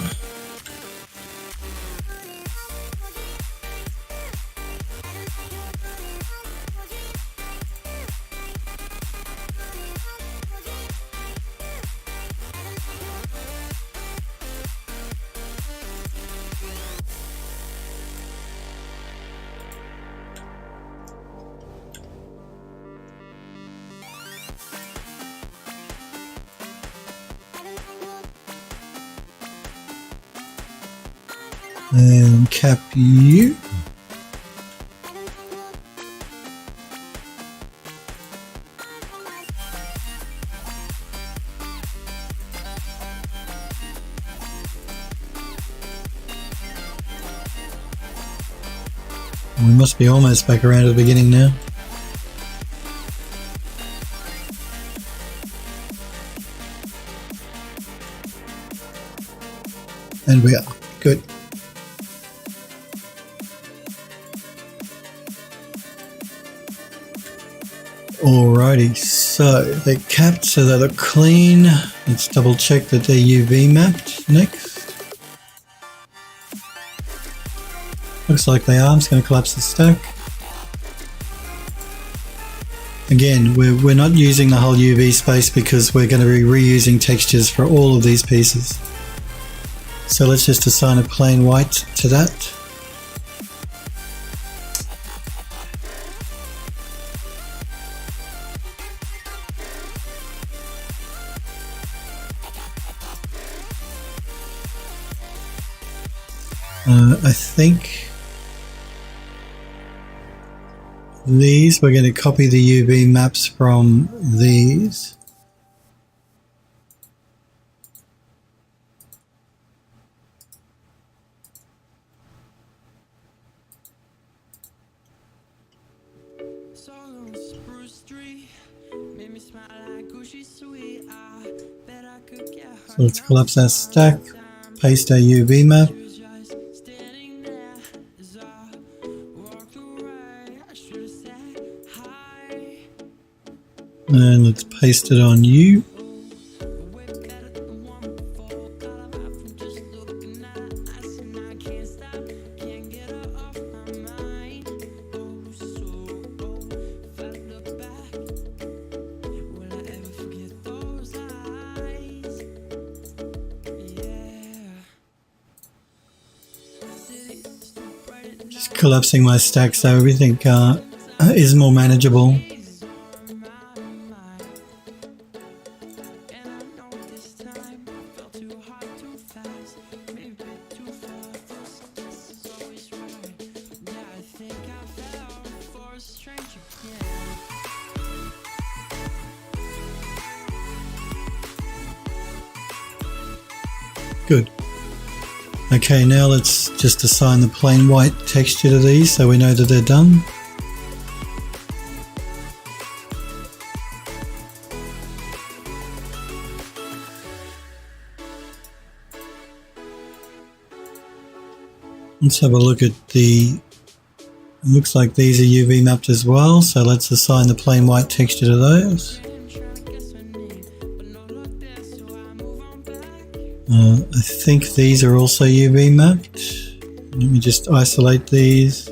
A: And cap you. We must be almost back around to the beginning now. And we are. Good. Alrighty, so they're capped so that they're clean. Let's double check that they're UV mapped next. Looks like they are. I'm just going to collapse the stack. Again, we're not using the whole UV space because we're going to be reusing textures for all of these pieces. So let's just assign a plain white to that. I think these, we're going to copy the UV maps from these. So let's collapse our stack, paste our UV map. And let's paste it on you. Just collapsing my stack so everything is more manageable. Good. Okay, now let's just assign the plain white texture to these so we know that they're done. Let's have a look at the, looks like these are UV mapped as well, so let's assign the plain white texture to those. I think these are also UV mapped. Let me just isolate these.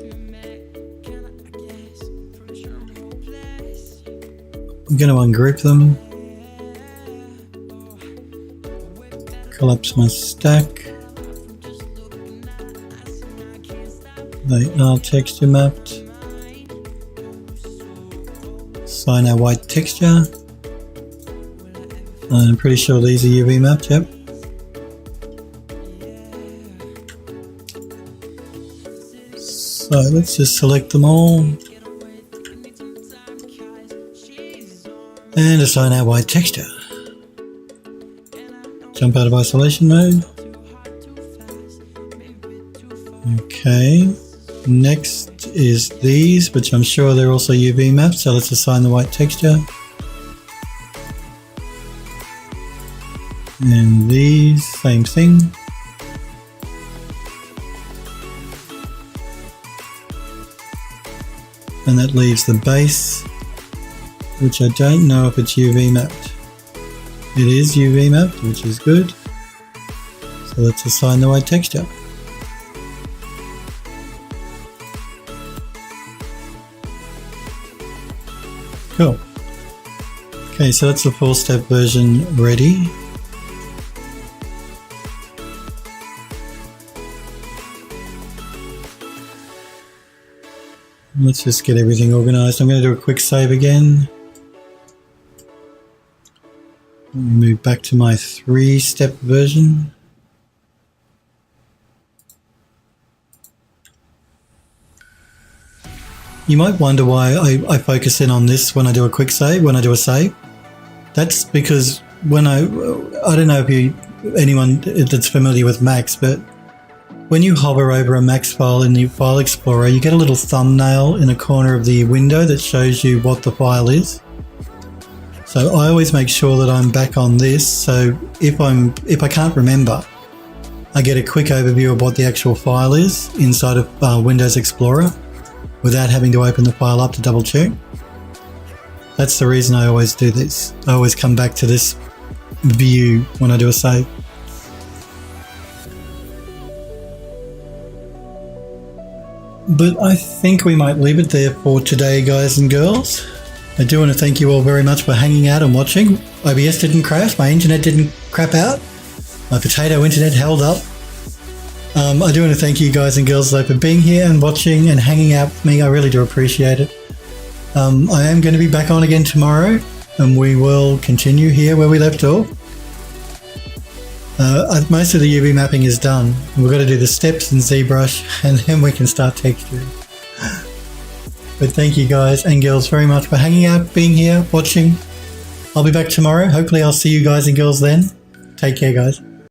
A: I'm going to ungroup them. Collapse my stack. They are texture mapped. Assign our white texture. I'm pretty sure these are UV mapped, yep. So let's just select them all and assign our white texture. Jump out of isolation mode. Okay, next is these, which I'm sure they're also UV mapped, so let's assign the white texture. And these, same thing. And that leaves the base, which I don't know if it's UV mapped. It is UV mapped, which is good. So let's assign the white texture. Cool. Okay, so that's the 4-step version ready. Let's just get everything organized. I'm going to do a quick save again. Let me move back to my 3-step version. You might wonder why I focus in on this when I do a quick save, when I do a save. That's because when I don't know if anyone that's familiar with Macs, but when you hover over a Max file in the File Explorer, you get a little thumbnail in a corner of the window that shows you what the file is. So I always make sure that I'm back on this, so if I can't remember, I get a quick overview of what the actual file is inside of Windows Explorer without having to open the file up to double check. That's the reason I always do this. I always come back to this view when I do a save. But I think we might leave it there for today, guys and girls. I do want to thank you all very much for hanging out and watching. OBS didn't crash, my internet didn't crap out, my potato internet held up. I do want to thank you guys and girls though for being here and watching and hanging out with me. I really do appreciate it. I am going to be back on again tomorrow and we will continue here where we left off. Most of the UV mapping is done. We've got to do the steps in ZBrush and then we can start texturing. But thank you guys and girls very much for hanging out, being here, watching. I'll be back tomorrow. Hopefully I'll see you guys and girls then. Take care, guys.